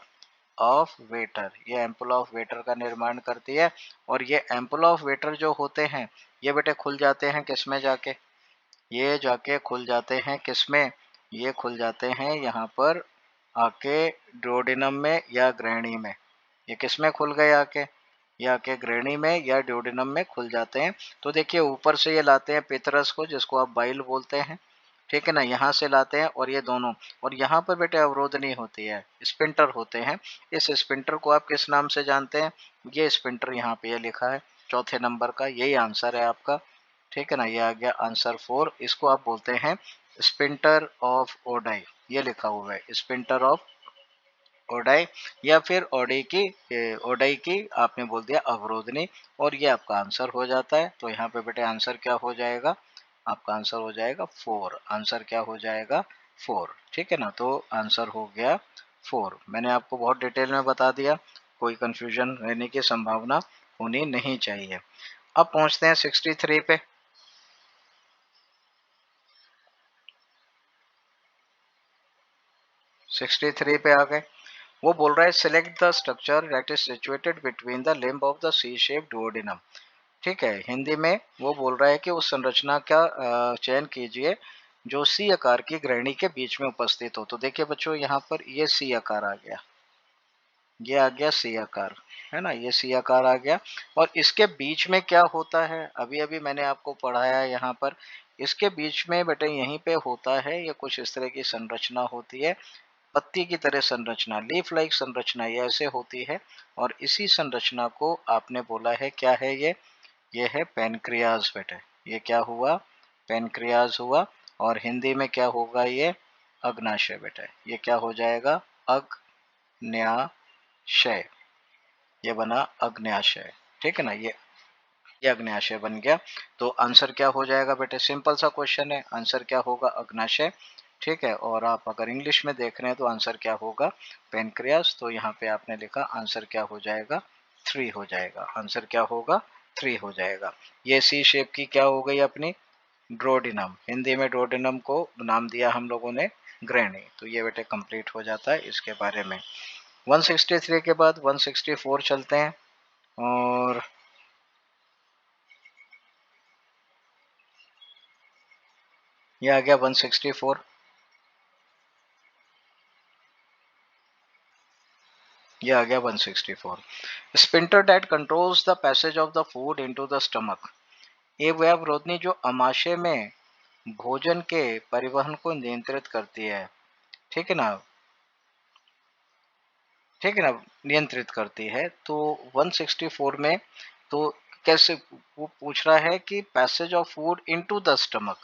ऑफ वेटर। ये एम्पुला ऑफ वेटर का निर्माण करती है। और ये एम्पुला ऑफ वेटर जो होते हैं ये बेटे खुल जाते हैं किसमें जाके, ये जाके खुल जाते हैं किसमें, ये खुल जाते हैं यहाँ पर आके ड्यूोडेनम में या ग्रहणी में। ये किसमें खुल गए आके, ये आके ग्रहणी में या ड्यूोडेनम में खुल जाते हैं। तो देखिए ऊपर से ये लाते हैं पितरस को, जिसको आप बाइल बोलते हैं। ठीक है ना, यहाँ से लाते हैं और ये दोनों, और यहाँ पर बेटे अवरोधनी होती है, स्पिंटर होते हैं। इस स्पिंटर को आप किस नाम से जानते हैं, ये स्पिंटर यहाँ पे ये लिखा है चौथे नंबर का, यही आंसर है आपका। ठीक है ना, ये आ गया आंसर 4। इसको आप बोलते हैं स्पिंटर ऑफ ओडाई, ये लिखा हुआ है स्पिंटर ऑफ ओडाई, या फिर ओडाई की आपने बोल दिया अवरोधनी, और ये आपका आंसर हो जाता है। तो यहाँ पे बेटे आंसर क्या हो जाएगा, आपका आंसर हो जाएगा 4। आंसर क्या हो जाएगा 4। ठीक है ना, तो आंसर हो गया 4। मैंने आपको बहुत डिटेल में बता दिया, कोई कंफ्यूजन रहने की संभावना होनी नहीं चाहिए। अब पहुंचते हैं 63 पे। 63 पे आ गए। वो बोल रहा है select the structure that is situated between the limb of the C shape duodenum. ठीक है, हिंदी में वो बोल रहा है कि उस संरचना का चयन कीजिए जो सी आकार की ग्रहणी के बीच में उपस्थित हो। तो देखिए बच्चों यहाँ पर ये सी आकार आ गया, ये आ गया सी आकार, है ना, ये सी आकार आ गया। और इसके बीच में क्या होता है, अभी अभी मैंने आपको पढ़ाया यहाँ पर, इसके बीच में बेटे यहीं पे होता है, ये कुछ इस तरह की संरचना होती है, पत्ती की तरह संरचना, लीफ लाइक संरचना ये ऐसे होती है। और इसी संरचना को आपने बोला है क्या है ये है पैनक्रियाज बेटे। ये क्या हुआ, पैनक्रियाज हुआ। और हिंदी में क्या होगा ये, अग्नाशय बेटे। ये क्या हो जाएगा, अग्न्याशय। ये बना अग्न्याशय। ठीक है ना, ये अग्न्याशय बन गया। तो आंसर क्या हो जाएगा बेटे, सिंपल सा क्वेश्चन है, आंसर क्या होगा, अग्नाशय। ठीक है, और आप अगर इंग्लिश में देख रहे हैं तो आंसर क्या होगा, पेनक्रियास। तो यहाँ पे आपने लिखा आंसर क्या हो जाएगा, 3 हो जाएगा। आंसर क्या होगा, 3 हो जाएगा। ये सी शेप की क्या हो गई अपनी, ड्रोडिनम। हिंदी में ड्रोडिनम को नाम दिया हम लोगों ने ग्रहणी। तो ये बेटे कंप्लीट हो जाता है इसके बारे में। 163 के बाद 164 चलते हैं। और ये आ गया 164। ये आ गया 164। Sphincter that controls the passage of the food into the stomach. ये वह अवरोधनी जो अमाशय में भोजन के परिवहन को नियंत्रित करती है। ठीक है ना, ठीक है ना, नियंत्रित करती है। तो 164 में तो कैसे, वो पूछ रहा है कि passage of food into the stomach,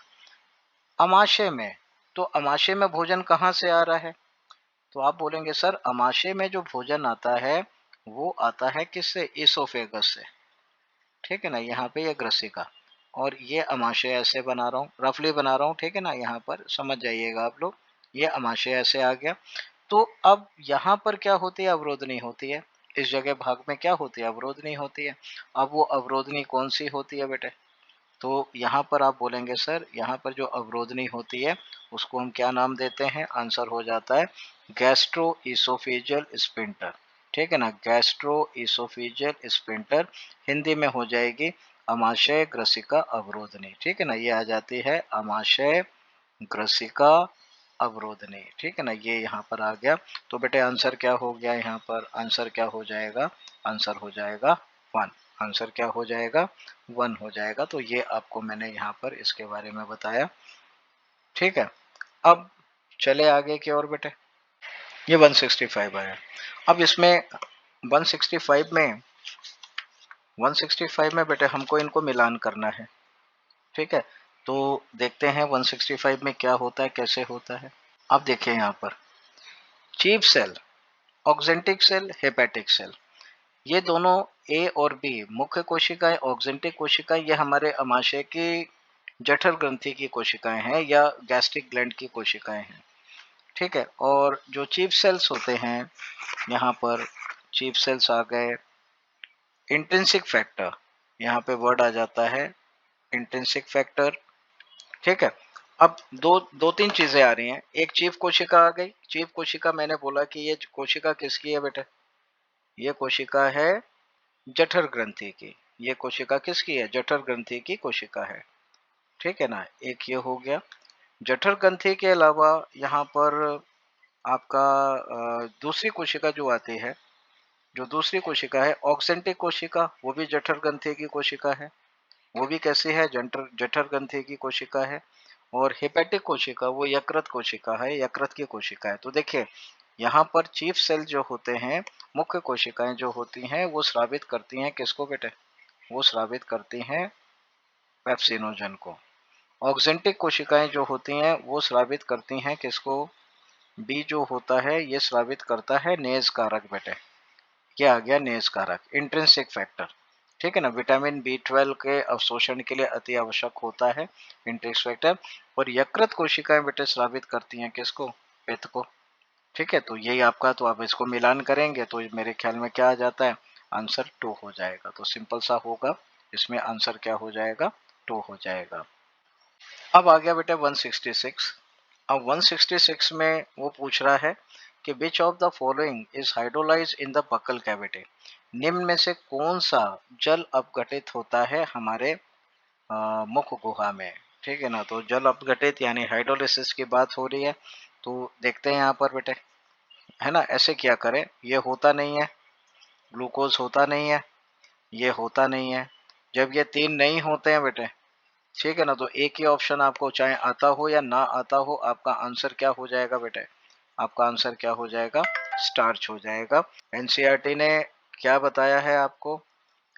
अमाशय में। तो अमाशय में भोजन कहाँ से आ रहा है, तो आप बोलेंगे सर अमाशय में जो भोजन आता है वो आता है किससे, इसोफेगस से। ठीक है ना, यहाँ पे ये ग्रसिका, और ये अमाशय ऐसे बना रहा हूँ, रफली बना रहा हूँ। ठीक है ना, यहाँ पर समझ जाइएगा आप लोग, ये अमाशय ऐसे आ गया। तो अब यहाँ पर क्या होती है, अवरोधनी होती है। इस जगह भाग में क्या होती है, अवरोधनी होती है। अब वो अवरोधनी कौन सी होती है बेटे, तो यहाँ पर आप बोलेंगे सर यहाँ पर जो अवरोधनी होती है उसको हम क्या नाम देते हैं, आंसर हो जाता है गैस्ट्रो इसोफेजियल स्फिंक्टर, ठीक है ना, गैस्ट्रो इसोफेजियल स्फिंक्टर हिंदी में हो जाएगी आमाशय ग्रसिका अवरोधनी, ठीक है ना, ये आ जाती है आमाशय ग्रसिका अवरोधनी, ठीक है ना, ये यहाँ पर आ गया। तो बेटे आंसर क्या हो गया, यहाँ पर आंसर क्या हो जाएगा, आंसर हो जाएगा 1, आंसर क्या हो जाएगा 1 हो जाएगा। तो ये आपको मैंने यहाँ पर इसके बारे में बताया, ठीक है। अब चले आगे की ओर बेटे, ये 165 आया। अब इसमें 165 में 165 में बेटे हमको इनको मिलान करना है, ठीक है। तो देखते हैं 165 में क्या होता है, कैसे होता है। अब देखिए यहाँ पर chief cell, oxyntic cell, hepatic cell, ये दोनों ए और बी मुख्य कोशिकाएं, ऑक्जेंटिक कोशिकाएं, ये हमारे अमाशय की जठर ग्रंथि की कोशिकाएं हैं या गैस्ट्रिक ग्लैंड की कोशिकाएं हैं, ठीक है। और जो चीफ सेल्स होते हैं, यहाँ पर चीफ सेल्स आ गए, इंट्रिंसिक फैक्टर, यहाँ पे वर्ड आ जाता है इंट्रिंसिक फैक्टर, ठीक है। अब दो तीन चीजें आ रही हैं, एक चीफ कोशिका आ गई। चीफ कोशिका मैंने बोला कि ये कोशिका किसकी है बेटा, ये कोशिका है जठर ग्रंथि की, ये कोशिका किसकी है, जठर ग्रंथि की कोशिका है, ठीक है ना, एक ये हो गया। जठर ग्रंथि के अलावा यहाँ पर आपका दूसरी कोशिका जो आती है, जो दूसरी कोशिका है ऑक्सेंटिक कोशिका, वो भी जठर ग्रंथि की कोशिका है, वो भी कैसी है, जठर जठर ग्रंथि की कोशिका है। और हेपेटिक कोशिका वो यकृत कोशिका है, यकृत की कोशिका है। तो देखिए यहाँ पर चीफ सेल जो होते हैं, मुख्य कोशिकाएं जो होती हैं, वो स्रावित करती हैं किसको बेटे, वो स्रावित करती हैं पेप्सिनोजन को। ऑक्जेंटिक कोशिकाएं जो होती हैं वो स्रावित करती हैं किसको, बी जो होता है ये स्रावित करता है नेज कारक बेटे, ये आ गया नेज कारक, इंट्रिंसिक फैक्टर, ठीक है ना, विटामिन बी 12 के अवशोषण के लिए अति आवश्यक होता है इंट्रिंसिक फैक्टर। और यकृत कोशिकाएं बेटे स्रावित करती हैं किसको, पित्त को, ठीक है। तो यही आपका, तो आप इसको मिलान करेंगे तो मेरे ख्याल में क्या आ जाता है, आंसर 2 हो जाएगा। तो सिंपल सा होगा, इसमें आंसर क्या हो जाएगा, 2 हो जाएगा। अब आ गया बेटा 166। अब 166 में वो पूछ रहा है कि विच of the following is hydrolyse in the buccal cavity, निम्न में से कौन सा जल अपघटित होता है हमारे मुख गुहा में, ठीक है ना। तो जल अपघटित यानी हाइड्रोलिसिस की बात हो रही है। तो देखते हैं यहाँ पर बेटे, है ना, ऐसे क्या करें, ये होता नहीं है, ग्लूकोज होता नहीं है, ये होता नहीं है। जब ये तीन नहीं होते हैं बेटे, ठीक है ना, तो एक ही ऑप्शन आपको चाहे आता हो या ना आता हो, आपका आंसर क्या हो जाएगा बेटे, आपका आंसर क्या हो जाएगा, स्टार्च हो जाएगा। एनसीईआरटी ने क्या बताया है आपको,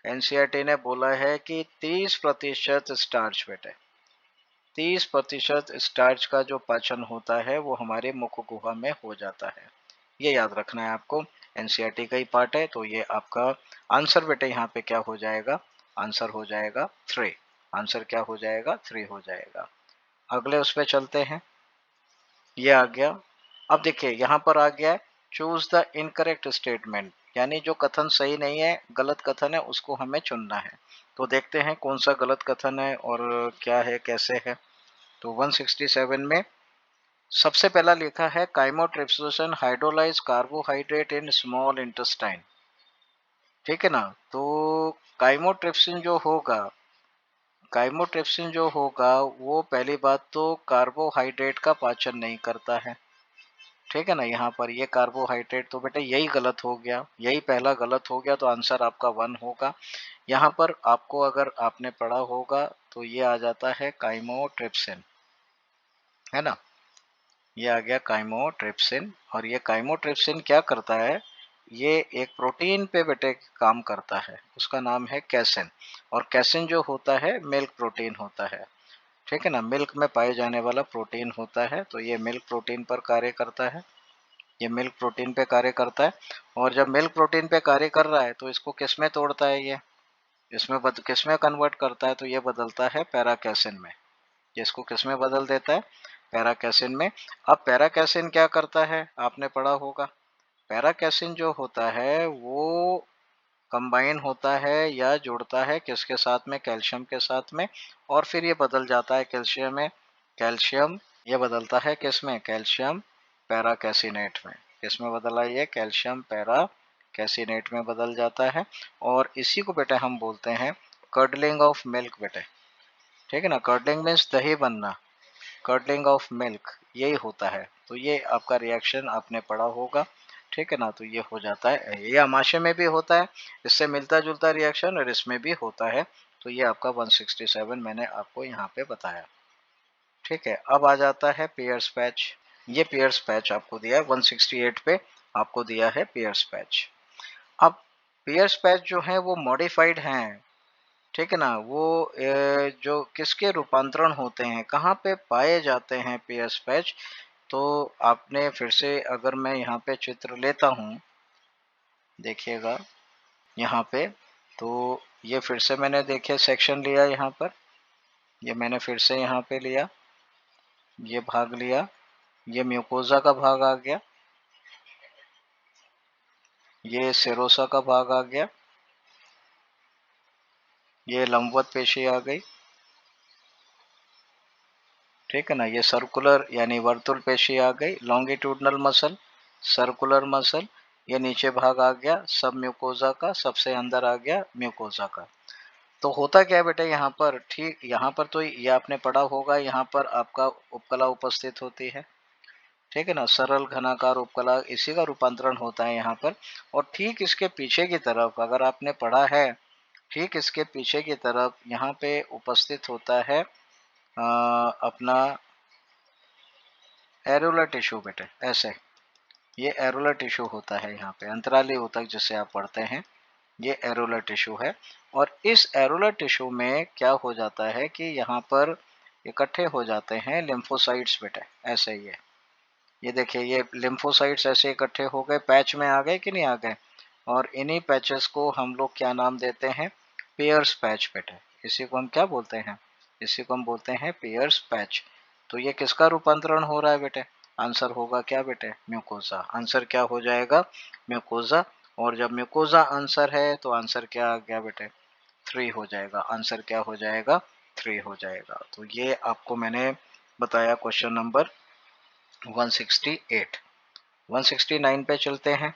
एनसीईआरटी ने बोला है कि 30% स्टार्च बेटे, 30% स्टार्च का जो पाचन होता है वो हमारे मुख गुहा में हो जाता है, ये याद रखना है आपको, एनसीईआरटी का ही पार्ट है। तो ये आपका आंसर बेटे यहाँ पे क्या हो जाएगा, आंसर हो जाएगा 3, आंसर क्या हो जाएगा 3 हो जाएगा। अगले उस पे चलते हैं, ये आ गया। अब देखिए यहाँ पर आ गया चूज द इनकरेक्ट स्टेटमेंट, यानी जो कथन सही नहीं है, गलत कथन है, उसको हमें चुनना है। तो देखते हैं कौन सा गलत कथन है और क्या है, कैसे है। तो 167 में सबसे पहला लिखा है chymotrypsin hydrolyse carbohydrate in small intestine, ठीक है ना। तो काइमोट्रिप्सिन जो होगा, काइमोट्रिप्सिन जो होगा वो पहली बात तो कार्बोहाइड्रेट का पाचन नहीं करता है, ठीक है ना। यहाँ पर ये कार्बोहाइड्रेट, तो बेटा यही गलत हो गया, यही पहला गलत हो गया, तो आंसर आपका 1 होगा। यहाँ पर आपको अगर आपने पढ़ा होगा तो ये आ जाता है काइमोट्रिप्सिन, है ना, ये आ गया काइमोट्रिप्सिन। और ये काइमोट्रिप्सिन क्या करता है, ये एक प्रोटीन पे बेटे काम करता है, उसका नाम है कैसिन। और कैसिन जो होता है मिल्क प्रोटीन होता है, ठीक है ना, मिल्क में पाए जाने वाला प्रोटीन होता है। तो ये मिल्क प्रोटीन पर कार्य करता है, ये मिल्क प्रोटीन पे कार्य करता है। और जब मिल्क प्रोटीन पे कार्य कर रहा है तो इसको किस में तोड़ता है, ये इसमें किस में कन्वर्ट करता है, तो ये बदलता है पैराकैसिन में, ये इसको किस में बदल देता है, पैराकैसिन में। अब पैराकैसिन क्या करता है, आपने पढ़ा होगा, पैराकैसिन जो होता है वो कंबाइन होता है या जुड़ता है किसके साथ में, कैल्शियम के साथ में, और फिर ये बदल जाता है कैल्शियम में, कैल्शियम ये बदलता है किस में, कैल्शियम पैरा कैसिनेट में। किसमें बदला ये? कैल्शियम पैरा कैसिनेट में बदल जाता है। और इसी को बेटा हम बोलते हैं कर्डलिंग ऑफ मिल्क बेटे, ठीक है ना। कर्डलिंग मीन्स दही बनना, कर्डलिंग ऑफ मिल्क यही होता है। तो ये आपका रिएक्शन आपने पढ़ा होगा, ठीक है ना। तो ये हो जाता है, ये अमाशय में भी होता है, इससे मिलता जुलता रिएक्शन, और इसमें भी होता है। तो ये आपका 167 मैंने आपको यहाँ पे बताया, ठीक है। अब आ जाता है पियर्स पैच। ये पियर्स पैच आपको दिया है 168 पे, आपको दिया है पियर्स पैच। अब पियर्स पैच जो है वो मॉडिफाइड हैं, ठीक है ना। वो जो किसके रूपांतरण होते हैं, कहाँ पे पाए जाते हैं पियर्स पैच? तो आपने फिर से, अगर मैं यहाँ पे चित्र लेता हूँ, देखिएगा यहाँ पे, तो ये फिर से मैंने देखिए सेक्शन लिया यहाँ पर, ये मैंने फिर से यहाँ पे लिया, ये भाग लिया, ये म्यूकोजा का भाग आ गया, ये सेरोसा का भाग आ गया, ये लंबवत पेशी आ गई, ठीक है ना। ये सर्कुलर यानी वर्तुल पेशी आ गई, लॉन्गिट्यूडनल मसल, सर्कुलर मसल, ये नीचे भाग आ गया सब म्यूकोजा का, सबसे अंदर आ गया म्यूकोजा का। तो होता क्या है बेटा यहाँ पर, ठीक यहाँ पर तो ये आपने पढ़ा होगा, यहाँ पर आपका उपकला उपस्थित होती है, ठीक है ना। सरल घनाकार उपकला, इसी का रूपांतरण होता है यहाँ पर। और ठीक इसके पीछे की तरफ अगर आपने पढ़ा है, ठीक इसके पीछे की तरफ यहाँ पे उपस्थित होता है अपना एरुलर टिश्यू बेटे, ऐसे ये एरुलर टिश्यू होता है यहाँ पे, अंतराली ऊतक जिसे आप पढ़ते हैं, ये एरुलर टिश्यू है। और इस एरुलर टिश्यू में क्या हो जाता है कि यहाँ पर इकट्ठे हो जाते हैं लिम्फोसाइट्स बेटे, ऐसे ही है। ये देखिए ये लिम्फोसाइट्स ऐसे इकट्ठे हो गए, पैच में आ गए कि नहीं आ गए। और इन्हीं पैचेस को हम लोग क्या नाम देते हैं? पेयर्स पैच बेटे। इसी को हम क्या बोलते हैं? इसी को हम बोलते हैं पेयर्स पैच। तो ये किसका रूपांतरण हो रहा है बेटे? आंसर होगा क्या बेटे? म्यूकोजा। आंसर क्या हो जाएगा? म्यूकोजा। और जब म्यूकोजा आंसर है तो आंसर क्या आ गया बेटे? 3 हो जाएगा। आंसर क्या हो जाएगा? 3 हो जाएगा। तो ये आपको मैंने बताया क्वेश्चन नंबर 168। 169 पे चलते हैं।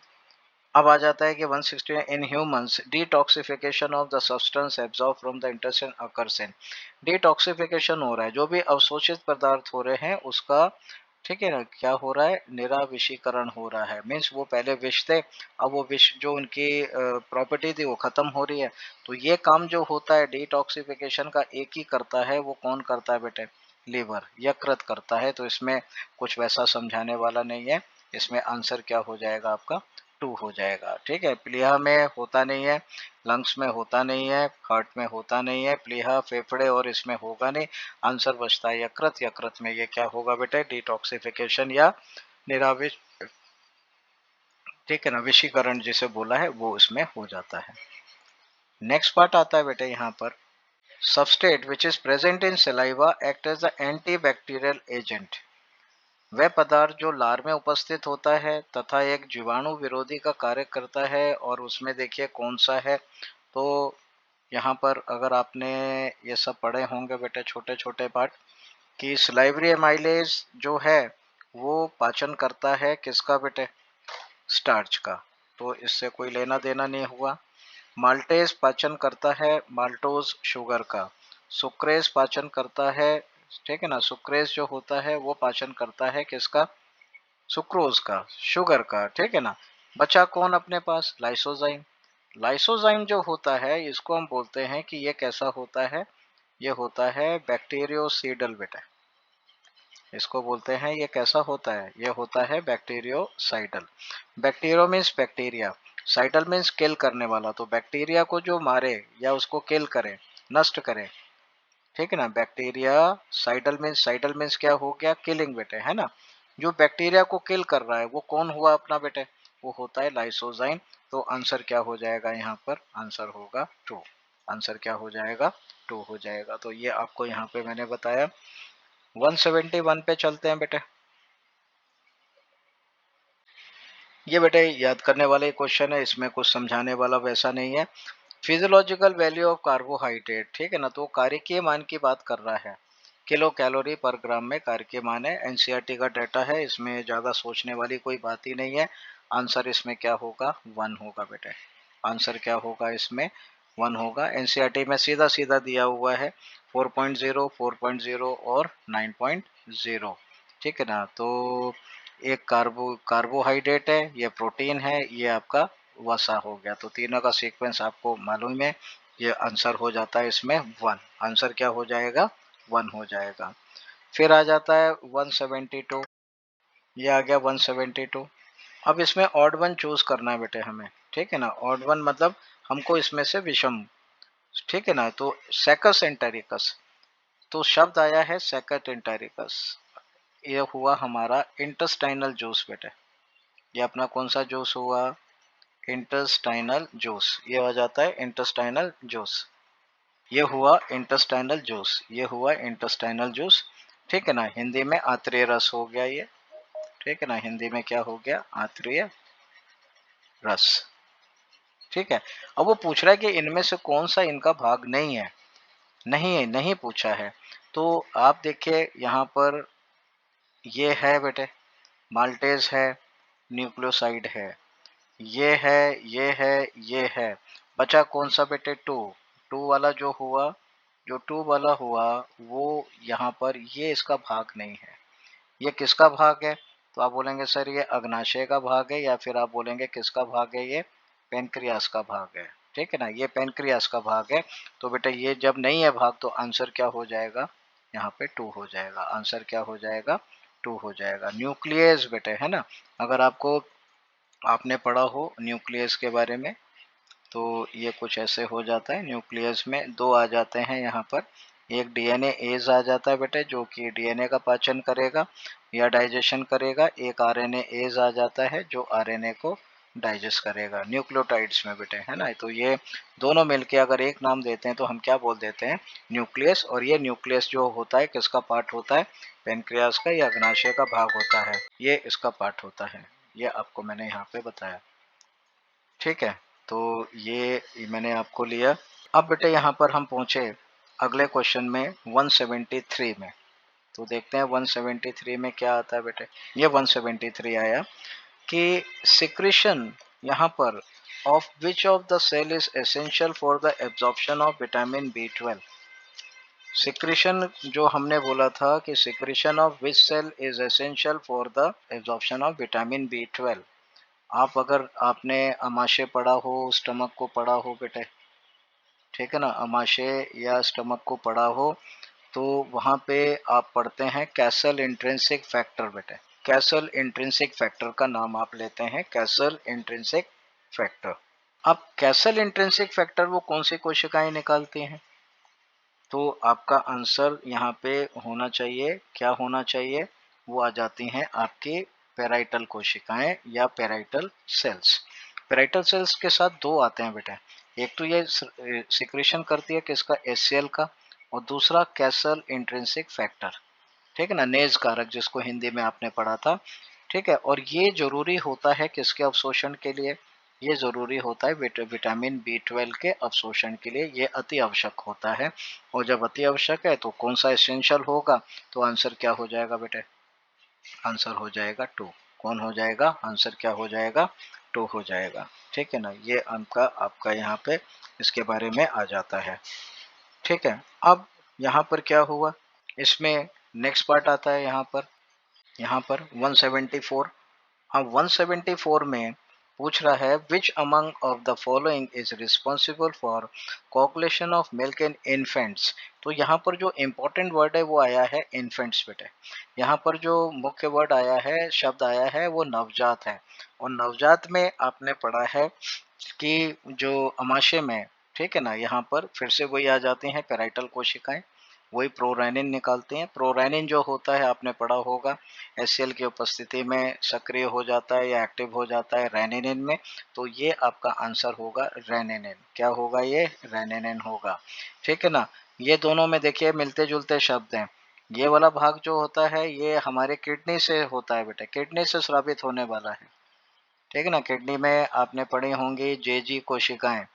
अब आ जाता है कि 169 in humans detoxification of the substance absorb from the intestine occurs in. Detoxification हो रहा है, जो भी अवशोषित पदार्थ हो रहे हैं उसका, ठीक है ना, क्या हो रहा है? निराविषीकरण हो रहा है। मीन्स वो पहले विष थे, अब वो विष जो उनकी प्रॉपर्टी थी वो खत्म हो रही है। तो ये काम जो होता है डिटॉक्सिफिकेशन का, एक ही करता है, वो कौन करता है बेटे? लीवर, यकृत करता है। तो इसमें कुछ वैसा समझाने वाला नहीं है, इसमें आंसर क्या हो जाएगा आपका? 2 हो जाएगा, ठीक है। प्लीहा में होता नहीं है, लंग्स में होता नहीं है, हार्ट में होता नहीं है, प्लीहा फेफड़े और इसमें होगा नहीं। आंसर बचता है यकृत। यकृत में ये क्या होगा बेटे? डिटॉक्सिफिकेशन या निराविष, ठीक है ना, विषीकरण जिसे बोला है वो इसमें हो जाता है। नेक्स्ट पार्ट आता है बेटे यहाँ पर, substance which is present in saliva act as the antibacterial agent. वह पदार्थ जो लार में उपस्थित होता है तथा एक जीवाणु विरोधी का कार्य करता है, और उसमें देखिए कौन सा है। तो यहाँ पर अगर आपने ये सब पढ़े होंगे बेटे, छोटे छोटे पार्ट, कि सलाइवरी एमाइलेज जो है वो पाचन करता है किसका बेटे? स्टार्च का। तो इससे कोई लेना देना नहीं हुआ। माल्टेज पाचन करता है माल्टोज शुगर का। सुक्रेज पाचन करता है, ठीक है ना, सुक्रेज जो होता है वो पाचन करता है किसका? सुक्रोज का, शुगर का, ठीक है ना। बचा कौन अपने पास? लाइसोजाइम। लाइसोजाइम जो होता है इसको हम बोलते हैं कि ये कैसा होता है? ये होता है बैक्टीरियोसीडल बेटा। इसको बोलते हैं ये कैसा होता है? ये होता है bacteriocidal. Bacterio means bacteria, cidal means kill करने वाला। तो बैक्टीरिया को जो मारे या उसको किल करे, नष्ट करे, ठीक है ना। बैक्टीरिया साइडल मीन्स क्या हो गया? किलिंग बेटे, है ना। जो बैक्टीरिया को किल कर रहा है वो कौन हुआ अपना बेटे? वो होता है लाइसोजाइम। तो आंसर क्या हो जाएगा यहाँ पर? आंसर होगा 2। आंसर क्या हो जाएगा? 2 हो जाएगा। तो ये आपको यहाँ पे मैंने बताया। 171 पे चलते हैं बेटे। ये बेटे याद करने वाले क्वेश्चन है, इसमें कुछ समझाने वाला वैसा नहीं है। फिजियोलॉजिकल वैल्यू ऑफ कार्बोहाइड्रेट, ठीक है ना। तो कार्यकीय मान की बात कर रहा है किलो कैलोरी पर ग्राम में कार्य के मान है। एनसीईआरटी का डाटा है, इसमें ज़्यादा सोचने वाली कोई बात ही नहीं है। आंसर इसमें क्या होगा, 1 होगा बेटे। आंसर क्या होगा इसमें, 1 होगा। एनसीईआरटी में सीधा सीधा दिया हुआ है 4.0, 4.0 और 9.0, ठीक है ना। तो एक कार्बोहाइड्रेट है, ये प्रोटीन है, ये आपका वसा हो गया। तो तीनों का सीक्वेंस आपको मालूम है, ये आंसर हो जाता है इसमें 1। आंसर क्या हो जाएगा, 1 हो जाएगा। फिर आ जाता है 172, ये आ गया 172। अब इसमें ऑड वन चूज करना है बेटे हमें, ठीक है ना। ऑड वन मतलब हमको इसमें से विषम, ठीक है ना। तो सेकस एंटेरिकस, तो शब्द आया है सेकट एंटेरिकस, ये हुआ हमारा इंटेस्टाइनल जूस बेटे। ये अपना कौन सा जूस हुआ, इंटेस्टाइनल जूस, ये हो जाता है इंटेस्टाइनल जूस। ये हुआ इंटेस्टाइनल जूस, ये हुआ इंटेस्टाइनल जूस, ठीक है ना। हिंदी में आंत्रिय रस हो गया ये, ठीक है ना। हिंदी में क्या हो गया, आंत्रिय रस, ठीक है। अब वो पूछ रहा है कि इनमें से कौन सा इनका भाग नहीं है, नहीं पूछा है। तो आप देखिए यहाँ पर ये है बेटे, माल्टेज है, न्यूक्लियोसाइड है, ये है, ये है, ये है। बचा कौन सा बेटे, टू वाला जो हुआ, जो टू वाला हुआ वो यहाँ पर ये इसका भाग नहीं है। ये किसका भाग है, तो आप बोलेंगे सर ये अग्नाशय का भाग है, या फिर आप बोलेंगे किसका भाग है, ये पेनक्रियास का भाग है, ठीक है ना। ये पेनक्रियास का भाग है। तो बेटा ये जब नहीं है भाग तो आंसर क्या हो जाएगा, यहाँ पे 2 हो जाएगा। आंसर क्या हो जाएगा, 2 हो जाएगा। न्यूक्लियस बेटे है ना, अगर आपको आपने पढ़ा हो न्यूक्लियस के बारे में, तो ये कुछ ऐसे हो जाता है। न्यूक्लियस में 2 आ जाते हैं यहाँ पर, एक डीएनए एज आ जाता है बेटे जो कि डीएनए का पाचन करेगा या डाइजेशन करेगा। एक आरएनए एज आ जाता है जो आरएनए को डाइजेस्ट करेगा, न्यूक्लियोटाइड्स में बेटे है ना। तो ये दोनों मिलके अगर एक नाम देते हैं तो हम क्या बोल देते हैं, न्यूक्लियस। और ये न्यूक्लियस जो होता है किसका पार्ट होता है, पेनक्रियास का या अग्नाशय का भाग होता है, ये इसका पार्ट होता है। ये आपको मैंने यहाँ पे बताया, ठीक है। तो ये मैंने आपको लिया। अब बेटे यहाँ पर हम पहुंचे अगले क्वेश्चन में 173 में। तो देखते हैं 173 में क्या आता है बेटे। ये 173 आया कि सिक्रीशन यहाँ पर of which of the cell is essential for the absorption of vitamin B12। Secretion जो हमने बोला था कि secretion of which cell is essential for the absorption of vitamin B12। आप अगर आपने आमाशय पढ़ा हो, स्टमक को पढ़ा हो बेटे, ठीक है ना, आमाशय या स्टमक को पढ़ा हो, तो वहाँ पे आप पढ़ते हैं कैसल इंट्रिंसिक फैक्टर बेटे। कैसल इंट्रिंसिक फैक्टर का नाम आप लेते हैं, कैसल इंट्रिंसिक फैक्टर। अब कैसल इंट्रिंसिक फैक्टर वो कौन सी कोशिकाएं निकालती हैं, तो आपका आंसर यहाँ पे होना चाहिए, क्या होना चाहिए, वो आ जाती हैं आपकी पेराइटल कोशिकाएं या पेराइटल सेल्स। पेराइटल सेल्स के साथ 2 आते हैं बेटा, एक तो ये सिक्रीशन करती है किसका, एचसीएल का, और दूसरा कैसल इंट्रिंसिक फैक्टर, ठीक है ना, नेज कारक जिसको हिंदी में आपने पढ़ा था, ठीक है। और ये जरूरी होता है किसके अवशोषण के लिए, ये जरूरी होता है विटामिन B12 के अवशोषण के लिए, ये अति आवश्यक होता है। और जब अति आवश्यक है तो कौन सा एसेंशियल होगा, तो आंसर क्या हो जाएगा बेटे, आंसर हो जाएगा 2। कौन हो जाएगा, आंसर क्या हो जाएगा, 2 हो जाएगा, ठीक है ना। ये आपका आपका यहाँ पे इसके बारे में आ जाता है, ठीक है। अब यहाँ पर क्या हुआ, इसमें नेक्स्ट पार्ट आता है यहाँ पर 174। अब 174 में पूछ रहा है which among of the following is responsible for coagulation of milk in infants. तो यहाँ पर जो इम्पोर्टेंट वर्ड है वो आया है इन्फेंट्स बेटे। यहाँ पर जो मुख्य वर्ड आया है, शब्द आया है, वो नवजात है। और नवजात में आपने पढ़ा है कि जो अमाशय में, ठीक है ना, यहाँ पर फिर से वही आ जाती हैं पेराइटल कोशिकाएं, वही प्रोरैनिन निकालते हैं। प्रोरैनिन जो होता है आपने पढ़ा होगा, एचसीएल की उपस्थिति में सक्रिय हो जाता है या एक्टिव हो जाता है रेनिनिन में। तो ये आपका आंसर होगा रेनिनिन। क्या होगा, ये रेनिनिन होगा, ठीक है ना। ये दोनों में देखिए मिलते जुलते शब्द हैं। ये वाला भाग जो होता है ये हमारे किडनी से होता है बेटा, किडनी से स्रावित होने वाला है, ठीक है ना। किडनी में आपने पढ़ी होंगी जेजी कोशिकाएं,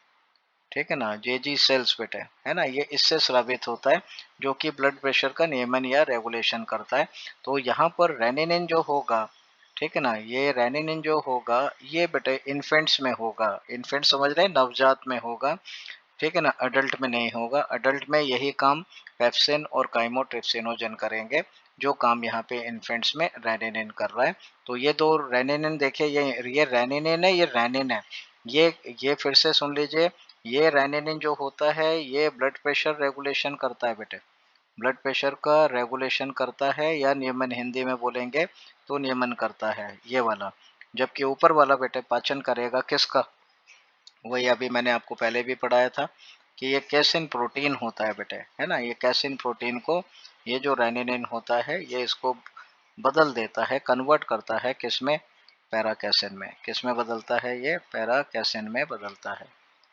ठीक है ना, जेजी सेल्स बेटे, है ना, ये इससे स्रावित होता है, जो कि ब्लड प्रेशर का नियमन या रेगुलेशन करता है। तो यहाँ पर रेनिनिन जो होगा, ठीक है ना, ये रेनिनिन जो होगा ये बेटे इन्फेंट्स में होगा, इन्फेंट समझ रहे हैं, नवजात में होगा, ठीक है ना, अडल्ट में नहीं होगा। अडल्ट में यही काम पेप्सिन और काइमोट्रिप्सिनोजन करेंगे, जो काम यहाँ पे इन्फेंट्स में रेनिनिन कर रहा है। तो ये दो रेनिनिन देखिए, ये रेनिनिन है, ये रेनिन है, ये फिर से सुन लीजिए, ये रेनिनिन जो होता है ये ब्लड प्रेशर रेगुलेशन करता है बेटे, ब्लड प्रेशर का रेगुलेशन करता है, या नियमन हिंदी में बोलेंगे तो नियमन करता है ये वाला। जबकि ऊपर वाला बेटे पाचन करेगा किसका, वही अभी मैंने आपको पहले भी पढ़ाया था कि ये कैसिन प्रोटीन होता है बेटे, है ना, ये कैसिन प्रोटीन को ये जो रेनिनिन होता है ये इसको बदल देता है, कन्वर्ट करता है किसमें, पैराकैसिन में। किस में बदलता है, ये पैराकैसिन में बदलता है।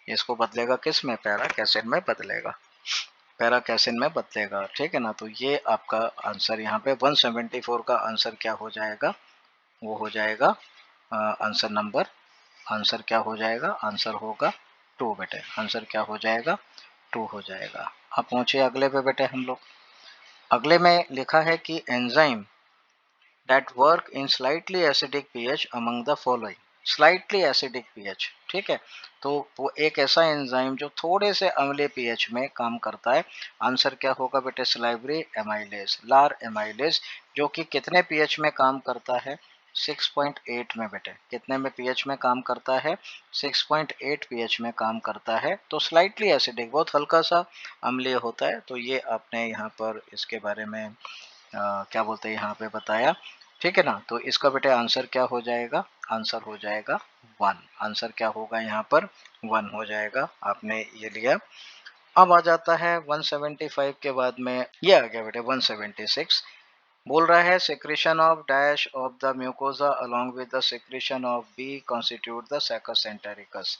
इसको बदलेगा किस में, पैराकैसिन में बदलेगा, पैराकैसिन में बदलेगा, ठीक है ना। तो ये आपका आंसर यहाँ पे 174 का आंसर क्या हो जाएगा, वो हो जाएगा आंसर नंबर, आंसर क्या हो जाएगा, आंसर होगा 2 बेटे, आंसर क्या हो जाएगा, 2 हो जाएगा। अब पहुंचे अगले पे बेटे हम लोग। अगले में लिखा है कि enzyme that work in slightly acidic pH among the following, slightly acidic pH, ठीक है। तो वो एक ऐसा एंजाइम जो थोड़े से अम्लीय पीएच में काम करता है। आंसर क्या होगा बेटे, स्लाइवरी एमाइलेज, लार एमाइलेज, जो कि कितने पीएच में काम करता है, 6.8 में बेटे, कितने में पीएच में काम करता है, 6.8 पीएच में काम करता है। तो स्लाइटली एसिडिक, बहुत हल्का सा अम्लीय होता है। तो ये आपने यहाँ पर इसके बारे में क्या बोलते हैं यहाँ पे बताया, ठीक है ना। तो इसका बेटे आंसर क्या हो जाएगा, आंसर हो जाएगा 1, आंसर क्या होगा यहाँ पर 1 हो जाएगा, आपने ये लिया। अब आ जाता है 175 के बाद में, ये आ गया बेटे 176, बोल रहा है secretion of dash of the mucosa along with the secretion of B constitute the saccus entericus।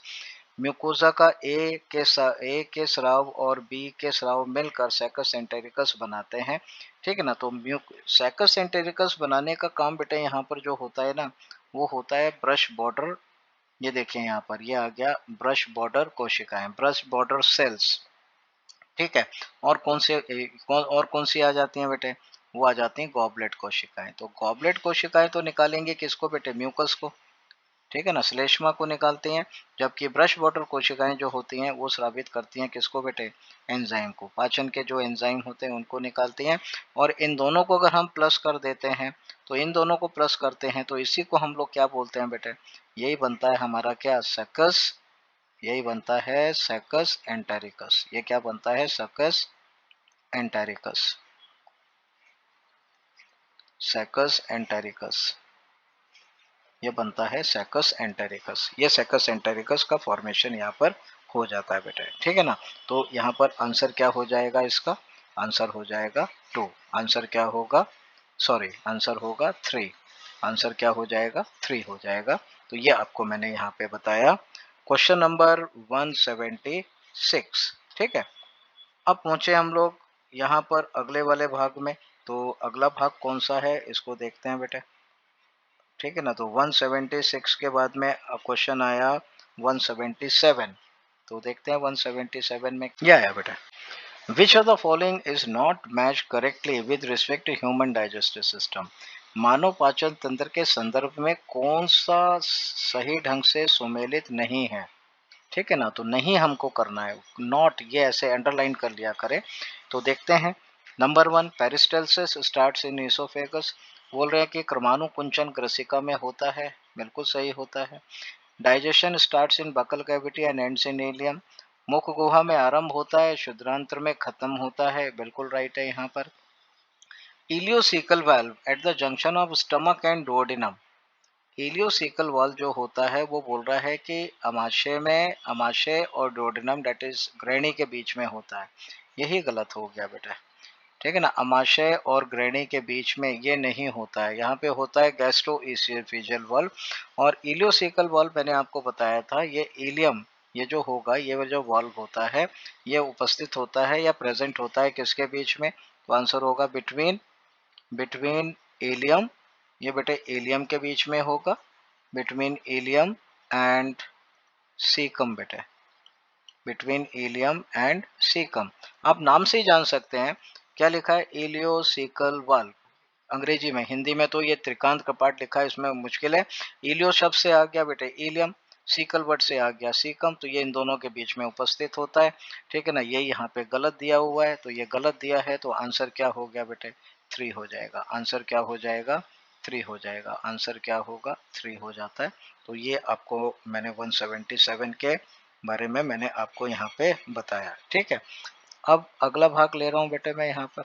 Mucosa का ए के स्राव और बी के स्राव मिलकर सैकस एंटेरिकस बनाते हैं, ठीक है ना। तो सैकस एंटेरिकस बनाने का काम बेटा यहाँ पर जो होता है ना, वो होता है ब्रश बॉर्डर, ये देखिए यहाँ पर ये आ गया ब्रश बॉर्डर कोशिकाएं, ब्रश बॉर्डर सेल्स, ठीक है। और कौन सी आ जाती हैं बेटे, वो आ जाती हैं गॉबलेट कोशिकाएं। तो गॉबलेट कोशिकाएं तो निकालेंगे किसको बेटे, म्यूकस को, ठीक है ना, श्लेष्मा को निकालते हैं। जबकि ब्रश वाटर कोशिकाएं जो होती हैं वो स्रावित करती हैं किसको बेटे, एंजाइम को, पाचन के जो एंजाइम होते हैं उनको निकालती हैं। और इन दोनों को अगर हम प्लस कर देते हैं, तो इन दोनों को प्लस करते हैं तो इसी को हम लोग क्या बोलते हैं बेटे, यही बनता है हमारा क्या, सकस, यही बनता है सकस एंटेरिकस। ये क्या बनता है, सकस एंटेरिकस, सकस एंटेरिकस, ये बनता है सैकस एंटेरिकस। ये सैकस एंटेरिकस का फॉर्मेशन यहाँ पर हो जाता है बेटा, ठीक है ना। तो यहाँ पर आंसर क्या हो जाएगा इसका, आंसर हो जाएगा 2, आंसर क्या होगा, सॉरी आंसर होगा 3, आंसर क्या हो जाएगा, 3 हो जाएगा। तो ये आपको मैंने यहाँ पे बताया क्वेश्चन नंबर 176, ठीक है। अब पहुंचे हम लोग यहाँ पर अगले वाले भाग में। तो अगला भाग कौन सा है, इसको देखते हैं बेटे, ठीक है ना। तो 176 के बाद में क्वेश्चन आया 177, तो देखते हैं 177 में क्या आया बेटा। Which of the following is not match correctly with respect to human digestive system, मानव पाचन तंत्र के संदर्भ में कौन सा सही ढंग से सुमेलित नहीं है, ठीक है ना। तो नहीं हमको करना है, नॉट ये ऐसे अंडरलाइन कर लिया करें। तो देखते हैं, नंबर 1 पेरिस्टल्सिस स्टार्ट्स इन इसोफेगस, बोल रहे हैं कि क्रमानुकुंचन ग्रसिका में होता है, बिल्कुल सही होता है। Digestion starts in buccal cavity and ends in ileum, मुख गुहा में आरंभ होता है, शुद्रांत्र में खत्म होता है, बिल्कुल राइट है यहाँ पर। Ileocaecal valve at the junction of stomach and duodenum, ileocaecal valve जो होता है वो बोल रहा है कि अमाशय और डुओडेनम दैट इज ग्रैनी के बीच में होता है, यही गलत हो गया बेटा, ठीक है ना। अमाशय और ग्रैनी के बीच में ये नहीं होता है, यहाँ पे होता है गैस्ट्रोइसोफेजियल वाल्व। और इलियोसिकल वाल्व मैंने आपको बताया था, ये इलियम, ये जो होगा, ये जो वाल्व होता है ये उपस्थित होता है या प्रेजेंट होता है किसके बीच में, तो आंसर होगा बिटवीन, बिटवीन एलियम, ये बेटे एलियम के बीच में होगा, बिटवीन एलियम एंड सीकम बेटे, बिटवीन इलियम एंड सीकम। आप नाम से ही जान सकते हैं क्या लिखा है, इलियोसिकल वाल्व। अंग्रेजी में, हिंदी में तो ये त्रिकांत कपाट लिखा है, इसमें मुश्किल है। इलियो शब्द से आ गया बेटे इलियम, सीकल वर्ड से आ गया सीकम, तो ये इन दोनों के बीच में उपस्थित होता है। ठीक है ना, ये यहाँ पे गलत दिया हुआ है, तो ये गलत दिया है, तो आंसर क्या हो गया बेटे 3 हो जाएगा। आंसर क्या हो जाएगा 3 हो जाएगा। आंसर क्या होगा 3 हो जाता है। तो ये आपको मैंने 177 के बारे में मैंने आपको यहाँ पे बताया। ठीक है, अब अगला भाग ले रहा हूँ बेटे मैं यहाँ पर।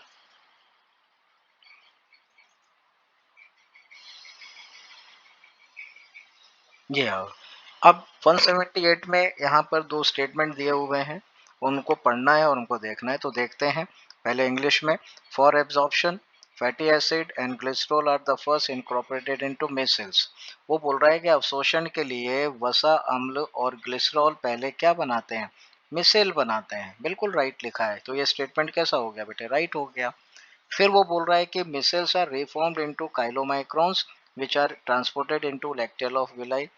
जी हाँ, अब 178 में यहाँ पर दो स्टेटमेंट दिए हुए हैं, उनको पढ़ना है और उनको देखना है। तो देखते हैं पहले इंग्लिश में। For absorption fatty acid and glycerol are the first incorporated into micelles. वो बोल रहा है कि अवशोषण के लिए वसा अम्ल और ग्लिसरॉल पहले क्या बनाते हैं, मिसेल बनाते हैं। बिल्कुल राइट लिखा है, तो ये स्टेटमेंट कैसा हो गया बेटे, राइट हो गया। फिर वो बोल रहा है कि micelles are reformed into chylomicrons which are transported into lacteal of villi.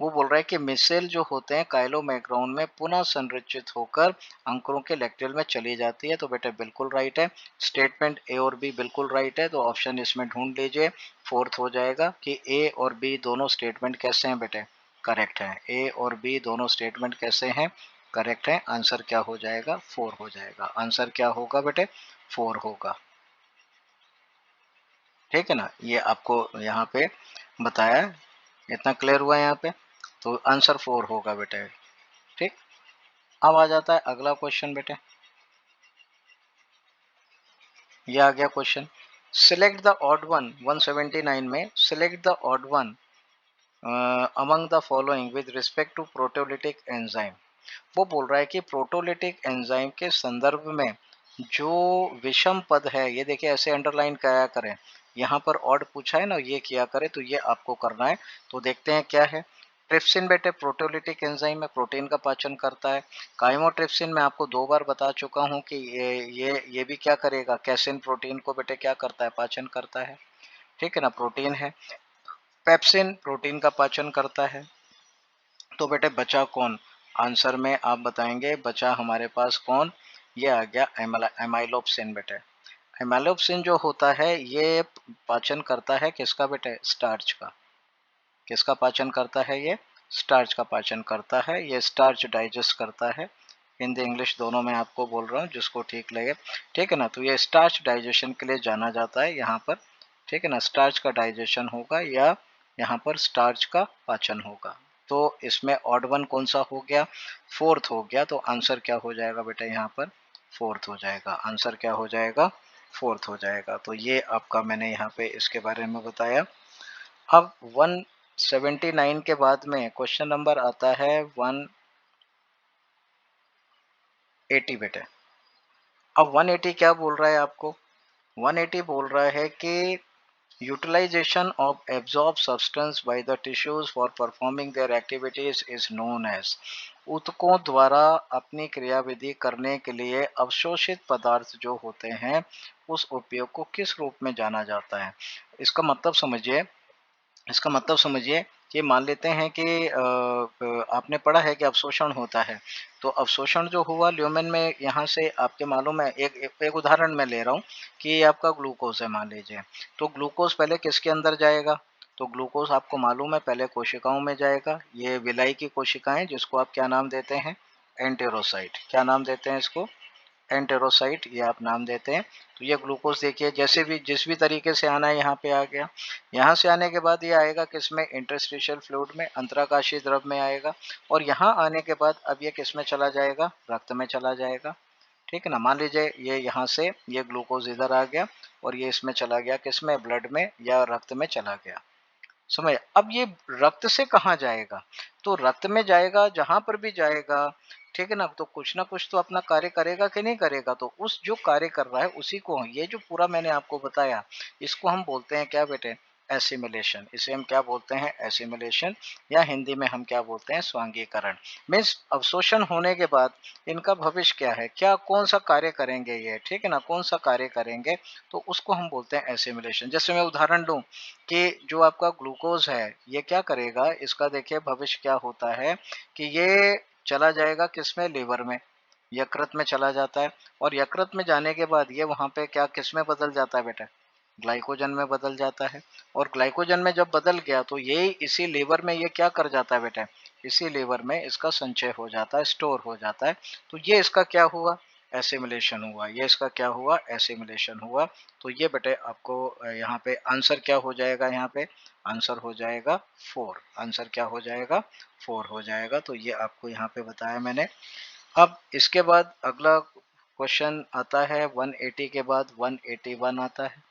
वो बोल रहा है कि मिसेल जो होते हैं काइलोमाइक्रॉन में पुनः संरचित होकर अंकुरों के लैक्टेल में चली जाती है। तो बेटा बिल्कुल राइट है, स्टेटमेंट ए और बी बिल्कुल राइट है। तो ऑप्शन इसमें ढूंढ लीजिए, फोर्थ हो जाएगा कि ए और बी दोनों स्टेटमेंट कैसे हैं बेटे, करेक्ट है। ए और बी दोनों स्टेटमेंट कैसे हैं, करेक्ट है। आंसर क्या हो जाएगा 4 हो जाएगा। आंसर क्या होगा बेटे 4 होगा। ठीक है ना, ये आपको यहाँ पे बताया है, इतना क्लियर हुआ है यहाँ पे। तो आंसर 4 होगा बेटे। ठीक, अब आ जाता है अगला क्वेश्चन बेटे। ये आ गया question, select the odd one. 179 में select the odd one among the following with respect to proteolytic enzyme. वो बोल रहा है कि प्रोटोलिटिक एंजाइम के संदर्भ में जो विषम पद है, ये देखिए ऐसे अंडरलाइन किया करें। यहाँ पर ऑड पूछा है ना, ये किया करे, तो ये आपको करना है। तो देखते हैं क्या है। ट्रिप्सिन बेटे प्रोटोलिटिक एंजाइम में प्रोटीन का पाचन करता है। काइमोट्रिप्सिन मैं आपको 2 बार बता चुका हूँ कि ये भी क्या करेगा, कैसिन प्रोटीन को बेटे क्या करता है, पाचन करता है। ठीक है ना, प्रोटीन है। पेप्सिन प्रोटीन का पाचन करता है। तो बेटे बचा कौन, आंसर में आप बताएंगे बचा हमारे पास कौन। ये आ गया एमाइलोप्सिन बेटे। एमाइलोप्सिन जो होता है ये पाचन करता है किसका बेटे, स्टार्च का। किसका पाचन करता है ये, स्टार्च का पाचन करता है। ये स्टार्च डाइजेस्ट करता है। हिंदी इंग्लिश दोनों में आपको बोल रहा हूँ, जिसको ठीक लगे। ठीक है ना, तो ये स्टार्च डाइजेशन के लिए जाना जाता है यहाँ पर। ठीक है ना, स्टार्च का डाइजेशन होगा या यहाँ पर स्टार्च का पाचन होगा। तो इसमें ऑड वन कौन सा हो गया, फोर्थ हो गया। तो आंसर क्या हो जाएगा बेटा यहाँ पर, फोर्थ हो जाएगा। आंसर क्या हो जाएगा, फोर्थ हो जाएगा। तो ये आपका मैंने यहाँ पे इसके बारे में बताया। अब 179 के बाद में क्वेश्चन नंबर आता है 180 बेटे। अब 180 क्या बोल रहा है आपको, 180 बोल रहा है कि utilisation of absorb substance by the tissues for performing their activities is known as. ऊतकों द्वारा अपनी क्रियाविधि करने के लिए अवशोषित पदार्थ जो होते हैं उस उपयोग को किस रूप में जाना जाता है। इसका मतलब समझिए, इसका मतलब समझिए कि मान लेते हैं कि आपने पढ़ा है कि अवशोषण होता है। तो अवशोषण जो हुआ ल्यूमेन में, यहाँ से आपके मालूम है, एक उदाहरण मैं ले रहा हूँ कि ये आपका ग्लूकोज है मान लीजिए। तो ग्लूकोज पहले किसके अंदर जाएगा, तो ग्लूकोज आपको मालूम है पहले कोशिकाओं में जाएगा। ये विलाई की कोशिकाएं, जिसको आप क्या नाम देते हैं, एंटेरोसाइट। क्या नाम देते हैं इसको, एंटेरोसाइट, ये आप नाम देते हैं। तो ये ग्लूकोज देखिए जैसे भी जिस भी तरीके से आना है यहाँ पे आ गया। यहाँ से आने के बाद ये आएगा किसमें, इंटरस्टिशियल फ्लूइड में, अंतराकाशीय द्रव में आएगा। और यहाँ आने के बाद अब ये किसमें चला जाएगा, रक्त में चला जाएगा। ठीक है ना, मान लीजिए ये यहाँ से ये ग्लूकोज इधर आ गया और ये इसमें चला गया किसमें, ब्लड में या रक्त में चला गया। समझ, अब ये रक्त से कहाँ जाएगा, तो रक्त में जाएगा, जहां पर भी जाएगा। ठीक है ना, तो कुछ ना कुछ तो अपना कार्य करेगा कि नहीं करेगा। तो उस जो कार्य कर रहा है उसी को, ये जो पूरा मैंने आपको बताया, इसको हम बोलते हैं क्या बेटे, एसिमिलेशन। इसे हम क्या बोलते हैं, एसिमिलेशन, या हिंदी में हम क्या बोलते हैं, स्वांगीकरण। मीन्स अवशोषण होने के बाद इनका भविष्य क्या है, क्या कौन सा कार्य करेंगे ये। ठीक है ना, कौन सा कार्य करेंगे, तो उसको हम बोलते हैं एसिमिलेशन। जैसे मैं उदाहरण दूं कि जो आपका ग्लूकोज है ये क्या करेगा, इसका देखिए भविष्य क्या होता है कि ये चला जाएगा किसमें, लीवर में, यकृत में चला जाता है। और यकृत में जाने के बाद ये वहाँ पे क्या किस में बदल जाता है बेटा, ग्लाइकोजन में बदल जाता है। और ग्लाइकोजन में जब बदल गया तो ये इसी लीवर में ये क्या कर जाता है बेटा, इसी लीवर में इसका संचय हो जाता है, स्टोर हो जाता है। तो ये इसका क्या हुआ, एसिमिलेशन हुआ, ये इसका क्या हुआ, एसिमिलेशन हुआ। तो ये बेटे आपको यहाँ पे आंसर क्या हो जाएगा, यहाँ पे आंसर हो जाएगा 4, आंसर क्या हो जाएगा 4 हो जाएगा। तो ये आपको यहाँ पे बताया मैंने। अब इसके बाद अगला क्वेश्चन आता है 180 के बाद 181 आता है,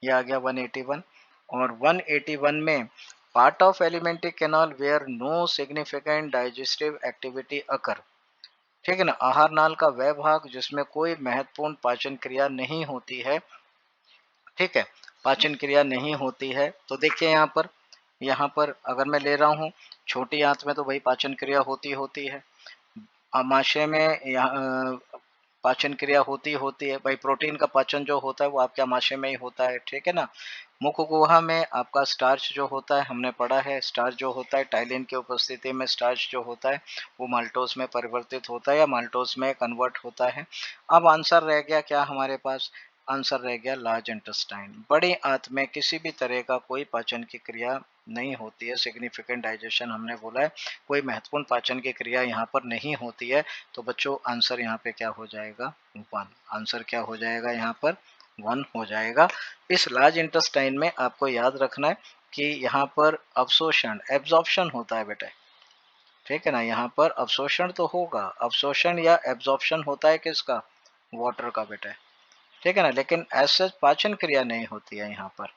ये आ गया 181। और 181 में part of alimentary canal where no significant digestive activity occur, ठीक है ना, आहार नाल का वह भाग जिसमें कोई महत्वपूर्ण पाचन क्रिया नहीं होती है, ठीक है, पाचन क्रिया नहीं होती है। तो देखिए यहाँ पर अगर मैं ले रहा हूँ छोटी आंत में तो भाई पाचन क्रिया होती है, आमाशय में पाचन क्रिया होती है भाई, प्रोटीन का पाचन जो होता है वो आपके आमाशय में ही होता है, ठीक है ना। मुख गुहा में आपका स्टार्च जो होता है, हमने पढ़ा है स्टार्च जो होता है टाइलिन की उपस्थिति में स्टार्च जो होता है वो माल्टोस में परिवर्तित होता है या माल्टोस में कन्वर्ट होता है। अब आंसर रह गया क्या हमारे पास, आंसर रह गया लार्ज इंटेस्टाइन। बड़ी आंत में किसी भी तरह का कोई पाचन की क्रिया नहीं होती है, सिग्निफिकेंट डाइजेशन हमने बोला है, कोई महत्वपूर्ण पाचन की क्रिया यहाँ पर नहीं होती है। तो बच्चों आंसर यहाँ पे क्या हो जाएगा 1, आंसर क्या हो जाएगा यहाँ पर 1 हो जाएगा। इस लार्ज इंटेस्टाइन में आपको याद रखना है कि यहाँ पर अवशोषण एब्जॉर्प्शन होता है बेटा, ठीक है ना, यहाँ पर अवशोषण तो होगा, अवशोषण या एब्जॉर्प्शन होता है किसका, वाटर का बेटा, ठीक है ना, लेकिन ऐसे पाचन क्रिया नहीं होती है यहाँ पर,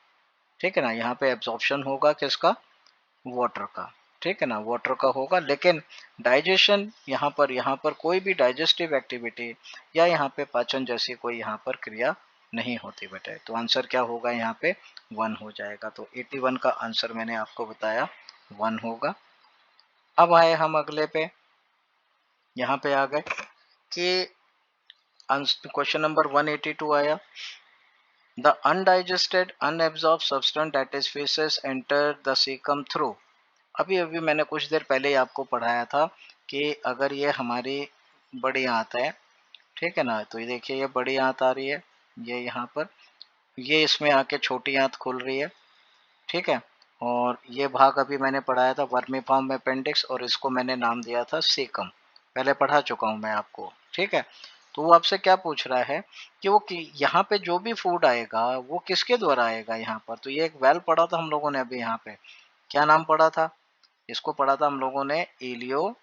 ठीक है ना। यहाँ पे एब्जॉर्प्शन होगा किसका, वाटर का, ठीक है ना, वाटर का होगा। लेकिन डाइजेशन यहाँ पर कोई भी डाइजेस्टिव एक्टिविटी या यहाँ पे पाचन जैसी कोई यहाँ पर क्रिया नहीं होती बेटे। तो आंसर क्या होगा यहाँ पे 1 हो जाएगा। तो 81 का आंसर मैंने आपको बताया 1 होगा। अब आए हम अगले पे, यहाँ पे आ गए कि क्वेश्चन नंबर 182 आया, the undigested unabsorbed substance that is faces enter the caecum through. अभी अभी मैंने कुछ देर पहले ही आपको पढ़ाया था कि अगर ये हमारी बड़ी आंत है, ठीक है ना, तो ये देखिए ये बड़ी आंत आ रही है, ये यहाँ पर, ये इसमें आके छोटी आंत खुल रही है, ठीक है। और ये भाग अभी मैंने पढ़ाया था वर्मीफॉर्म अपेंडिक्स और इसको मैंने नाम दिया था सीकम, पहले पढ़ा चुका हूँ मैं आपको, ठीक है। तो वो आपसे क्या पूछ रहा है कि वो यहाँ पे जो भी फूड आएगा वो किसके द्वारा आएगा यहाँ पर। तो ये एक वेल पढ़ा था हम लोगों ने अभी, यहाँ पे क्या नाम पढ़ा था, इसको पढ़ा था हम लोगों ने इलियोसेकल,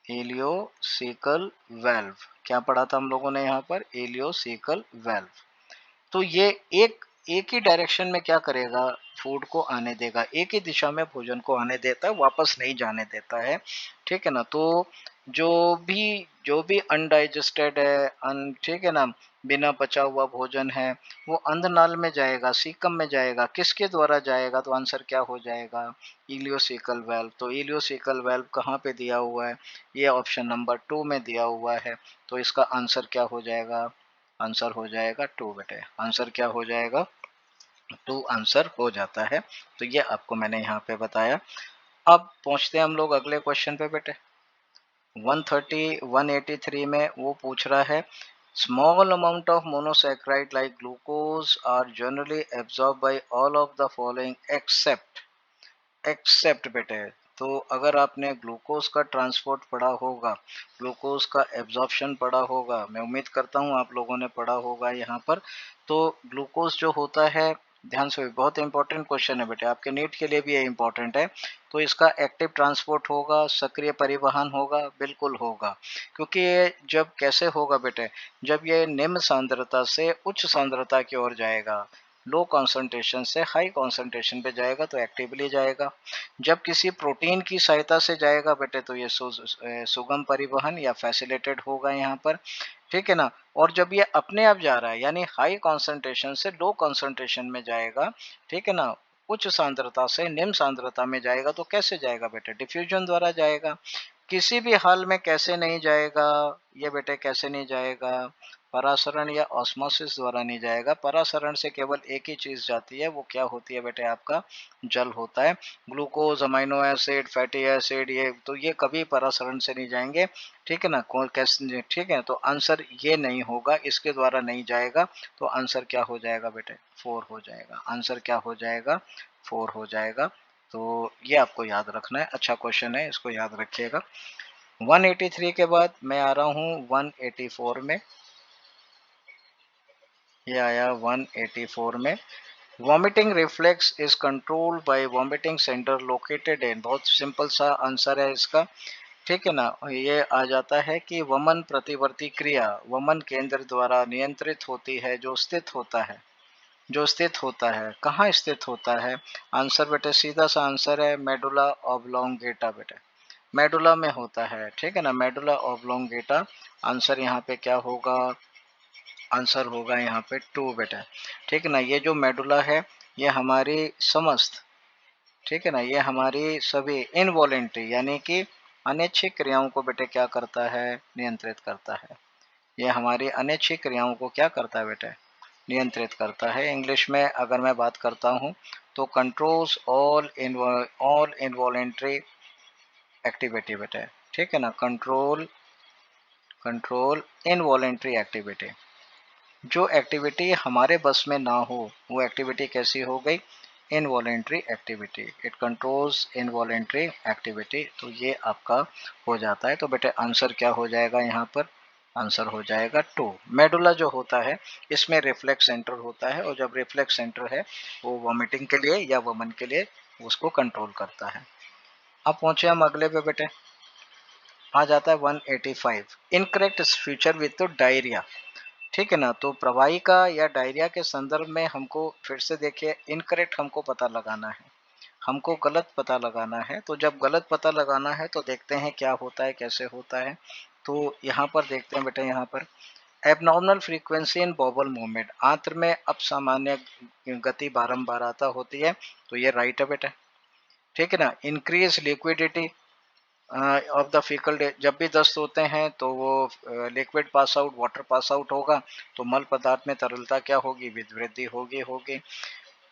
इलियोसेकल वेल्व, क्या पढ़ा था हम लोगों ने यहाँ पर, इलियोसेकल वेल्व। तो ये एक एक ही डायरेक्शन में क्या करेगा, फूड को आने देगा, एक ही दिशा में भोजन को आने देता है, वापस नहीं जाने देता है, ठीक है ना। तो जो जो भी अनडाइजेस्टेड है, ठीक है ना, बिना पचा हुआ भोजन है, वो अंधनाल में जाएगा, सीकम में जाएगा, किसके द्वारा जाएगा, तो आंसर क्या हो जाएगा, इलियोसेकल वेल्व। तो इलियोसेकल वेल्व कहाँ पे दिया हुआ है, ये ऑप्शन नंबर 2 में दिया हुआ है। तो इसका आंसर क्या हो जाएगा, आंसर हो जाएगा 2 बेटे, आंसर क्या हो जाएगा 2 आंसर हो जाता है। तो ये आपको मैंने यहाँ पे बताया। अब पहुंचते हैं हम लोग अगले क्वेश्चन पे बेटे। 183 में वो पूछ रहा है, small amount of monosaccharide like glucose are generally absorb by all of the following except बेटे। तो अगर आपने ग्लूकोज का ट्रांसपोर्ट पढ़ा होगा, ग्लूकोज का एब्जॉर्प्शन पढ़ा होगा, मैं उम्मीद करता हूँ आप लोगों ने पढ़ा होगा यहाँ पर। तो ग्लूकोज जो होता है, ध्यान से, बहुत इंपॉर्टेंट क्वेश्चन है बेटे, आपके नीट के लिए भी ये इंपॉर्टेंट है। तो इसका एक्टिव ट्रांसपोर्ट होगा, सक्रिय परिवहन होगा, बिल्कुल होगा। क्योंकि ये जब कैसे होगा बेटे, जब ये निम्न सांद्रता से उच्च सांद्रता की ओर जाएगा, लो कॉन्सेंट्रेशन से हाई कॉन्सेंट्रेशन पे जाएगा तो एक्टिवली जाएगा। जब किसी प्रोटीन की सहायता से जाएगा बेटे तो ये सुगम परिवहन या फैसिलिटेड होगा यहाँ पर, ठीक है ना। और जब ये अपने आप जा रहा है यानी हाई कॉन्सेंट्रेशन से लो कॉन्सेंट्रेशन में जाएगा, ठीक है ना, उच्च सांद्रता से निम्न सांद्रता में जाएगा, तो कैसे जाएगा बेटे, डिफ्यूजन द्वारा जाएगा। किसी भी हाल में कैसे नहीं जाएगा ये बेटे, कैसे नहीं जाएगा, परासरण या ऑस्मोसिस द्वारा नहीं जाएगा। परासरण से केवल एक ही चीज जाती है, वो क्या होती है बेटे, आपका जल होता है। Glucose, amino acid, fatty acid, ये तो ये कभी परासरण से नहीं जाएंगे, ठीक है ना। कैसे, ठीक है, तो आंसर ये नहीं होगा, इसके द्वारा नहीं जाएगा। तो आंसर क्या हो जाएगा बेटे, 4 हो जाएगा। आंसर क्या हो जाएगा, 4 हो जाएगा। तो ये आपको याद रखना है, अच्छा क्वेश्चन है, इसको याद रखिएगा। 183 के बाद मैं आ रहा हूँ 184 में। ये आया 184 में। Vomiting reflex is controlled by vomiting centre located in, बहुत सिंपल सा आंसर है इसका, ठीक है ना। ये आ जाता है कि वमन प्रतिवर्ती क्रिया वमन केंद्र द्वारा नियंत्रित होती है, जो स्थित होता है, जो स्थित होता है, कहाँ स्थित होता है। आंसर बेटे सीधा सा आंसर है मेडुला ऑब्लोंगेटा बेटे, मेडुला में होता है, ठीक है ना, मेडुला ऑब्लोंगेटा। आंसर यहाँ पे क्या होगा, आंसर होगा यहाँ पे 2 बेटा, ठीक है ना। ये जो मेडुला है, ये हमारी समस्त, ठीक है ना, ये हमारी सभी इनवॉलेंट्री यानी कि अनैच्छिक क्रियाओं को बेटे क्या करता है, नियंत्रित करता है। ये हमारी अनैच्छिक क्रियाओं को क्या करता है बेटे, नियंत्रित करता है। इंग्लिश में अगर मैं बात करता हूँ तो कंट्रोल्स ऑल इनवॉलेंट्री एक्टिविटी बेटे, ठीक है ना। कंट्रोल इनवॉलेंट्री एक्टिविटी, जो एक्टिविटी हमारे बस में ना हो, वो एक्टिविटी कैसी हो गई, involuntary activity. It controls involuntary activity, तो ये आपका हो जाता है। तो बेटे आंसर क्या हो जाएगा यहाँ पर, आंसर हो जाएगा 2। मेडुला जो होता है, इसमें रिफ्लेक्स सेंटर होता है, और जब रिफ्लेक्स सेंटर है वो वॉमिटिंग के लिए या वमन के लिए उसको कंट्रोल करता है। अब पहुंचे हम अगले पे बेटे, आ जाता है 185, इनकरेक्ट फ्यूचर विथ डायरिया, ठीक है ना। तो प्रवाहिका या डायरिया के संदर्भ में हमको फिर से देखिए, इनकरेक्ट हमको पता लगाना है, हमको गलत पता लगाना है। तो जब गलत पता लगाना है तो देखते हैं क्या होता है, कैसे होता है। तो यहाँ पर देखते हैं बेटा, यहाँ पर abnormal frequency in bowel movement, आंत्र में असामान्य गति बारंबार आता होती है, तो ये राइट है बेटा, ठीक है ना। Increase liquidity of the faecal, जब भी दस्त होते हैं तो वो liquid pass out, water pass out होगा, तो मल पदार्थ में तरलता क्या होगी, वृद्धि होगी होगी,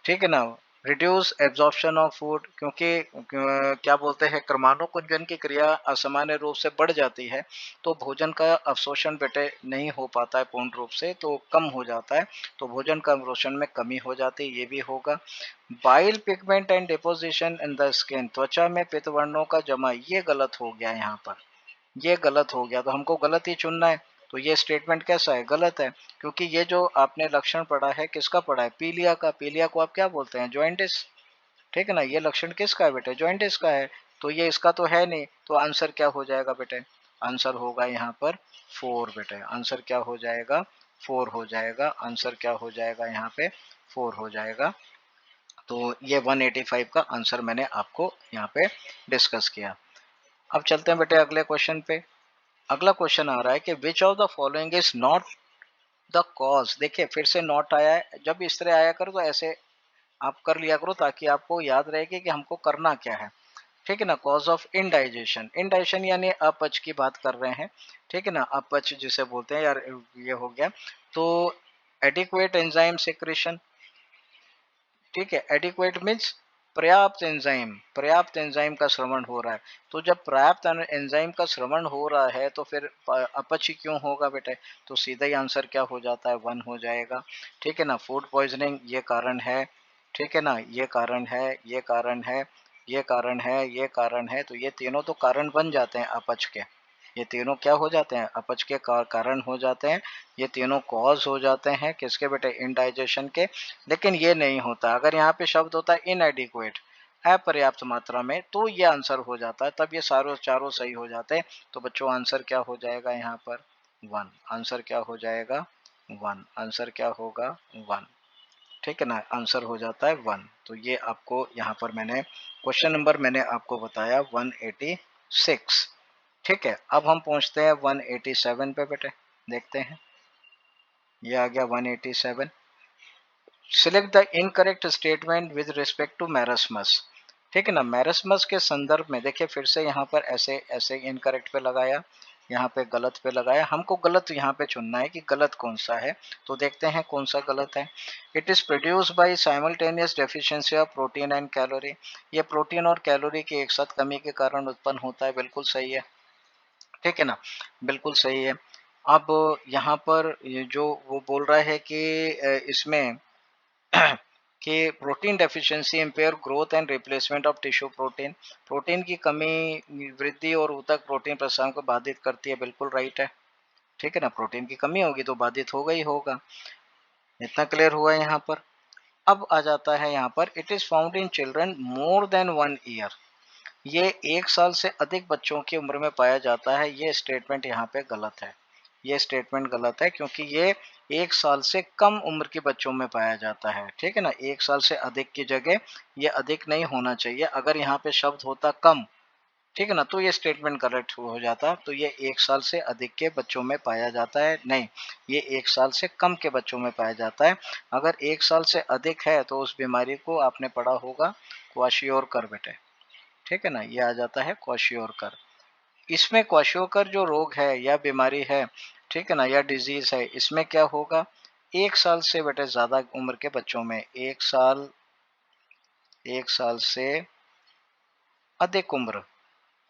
ठीक है ना। रिड्यूस एब्जॉर्प्शन ऑफ फूड, क्योंकि क्या बोलते हैं, क्रमानुकुंजन की क्रिया असामान्य रूप से बढ़ जाती है, तो भोजन का अवशोषण बेटे नहीं हो पाता है पूर्ण रूप से, तो कम हो जाता है, तो भोजन का अवशोषण में कमी हो जाती है, ये भी होगा। Bile pigment and deposition in the skin, त्वचा में पित्तवर्णों का जमा, ये गलत हो गया यहाँ पर, ये गलत हो गया, तो हमको गलत ही चुनना है। तो ये स्टेटमेंट कैसा है, गलत है, क्योंकि ये जो आपने लक्षण पढ़ा है किसका पढ़ा है, पीलिया का। पीलिया को आप क्या बोलते हैं, जॉइंटिस, ठीक है ना। ये लक्षण किसका है बेटे, जॉइंटिस का है, तो ये इसका तो है नहीं, तो आंसर क्या हो जाएगा बेटे, आंसर होगा यहाँ पर 4 बेटे। आंसर क्या हो जाएगा, 4 हो जाएगा। आंसर क्या हो जाएगा यहाँ पे, 4 हो जाएगा। तो ये 185 का आंसर मैंने आपको यहाँ पे डिस्कस किया। अब चलते हैं बेटे अगले क्वेश्चन पे। अगला क्वेश्चन आ रहा है कि विच of the following is not the cause. देखिए फिर से नॉट आया है, जब इस तरह आया करो तो ऐसे आप कर लिया करो, ताकि आपको याद रहेगी कि हमको करना क्या है, ठीक है ना। कॉज ऑफ इनडाइजेशन, इनडाइजेशन यानी अपच की बात कर रहे हैं, ठीक है ना, अपच जिसे बोलते हैं यार, ये हो गया। तो एडिक्वेट एंजाइम सेक्रेशन, ठीक है, एडिक्वेट मीन्स पर्याप्त एंजाइम, पर्याप्त एंजाइम का श्रवण हो रहा है। तो जब पर्याप्त एंजाइम का श्रवण हो रहा है तो फिर अपच क्यों होगा बेटे, तो सीधा ही आंसर क्या हो जाता है, 1 हो जाएगा, ठीक है ना। फूड पॉइजनिंग ये कारण है, ठीक है ना, ये कारण है, ये कारण है, ये कारण है, ये कारण है, तो ये तीनों तो कारण बन जाते हैं अपच के, ये तीनों क्या हो जाते हैं, अपच के कारण हो जाते हैं, ये तीनों कॉज हो जाते हैं किसके बेटे, इनडाइजेशन के। लेकिन ये नहीं होता, अगर यहाँ पे शब्द होता है इनएडिक्वेट, अपर्याप्त मात्रा में, तो ये आंसर हो जाता है, तब ये सारों चारों सही हो जाते हैं। तो बच्चों आंसर क्या हो जाएगा यहाँ पर, 1। आंसर क्या हो जाएगा, 1। आंसर क्या होगा, 1, ठीक है ना। आंसर हो जाता है 1। तो ये आपको यहाँ पर मैंने क्वेश्चन नंबर मैंने आपको बताया 186, ठीक है। अब हम पहुंचते हैं 187 पे बेटे, देखते हैं, ये आ गया 187। Select the incorrect statement with respect to marasmus, ठीक है ना। मैरस्मस के संदर्भ में देखिए फिर से यहाँ पर ऐसे ऐसे इनकरेक्ट पे लगाया, यहाँ पे गलत पे लगाया, हमको गलत यहाँ पे चुनना है कि गलत कौन सा है। तो देखते हैं कौन सा गलत है। It is produce by simultaneous deficiency of protein and calorie. ये प्रोटीन और कैलोरी की एक साथ कमी के कारण उत्पन्न होता है, बिल्कुल सही है, ठीक है ना, बिल्कुल सही है। अब यहाँ पर ये जो वो बोल रहा है कि इसमें कि protein deficiency empire growth and replacement of tissue protein. Protein की कमी वृद्धि और ऊतक प्रोटीन प्रसारण को बाधित करती है, बिल्कुल राइट है, ठीक है ना। प्रोटीन की कमी होगी तो बाधित होगा ही होगा। इतना क्लियर हुआ है यहाँ पर। अब आ जाता है यहाँ पर, it is found in children more than 1 year. ये 1 साल से अधिक बच्चों की उम्र में पाया जाता है। ये स्टेटमेंट यहाँ पे गलत है, ये स्टेटमेंट गलत है, क्योंकि ये 1 साल से कम उम्र के बच्चों में पाया जाता है, ठीक है ना। 1 साल से अधिक की जगह ये अधिक नहीं होना चाहिए। अगर यहाँ पे शब्द होता कम, ठीक है ना, तो ये स्टेटमेंट करेक्ट हो जाता। तो ये 1 साल से अधिक के बच्चों में पाया जाता है, नहीं, ये 1 साल से कम के बच्चों में पाया जाता है। अगर 1 साल से अधिक है तो उस बीमारी को आपने पढ़ा होगा क्वाशियोरकर बेटे, ठीक है ना, ये आ जाता है क्वाशियोरकर। इसमें क्वाशियोरकर जो रोग है या बीमारी है, ठीक है ना, या डिजीज है, इसमें क्या होगा, 1 साल से बेटे ज्यादा उम्र के बच्चों में, 1 साल से अधिक उम्र,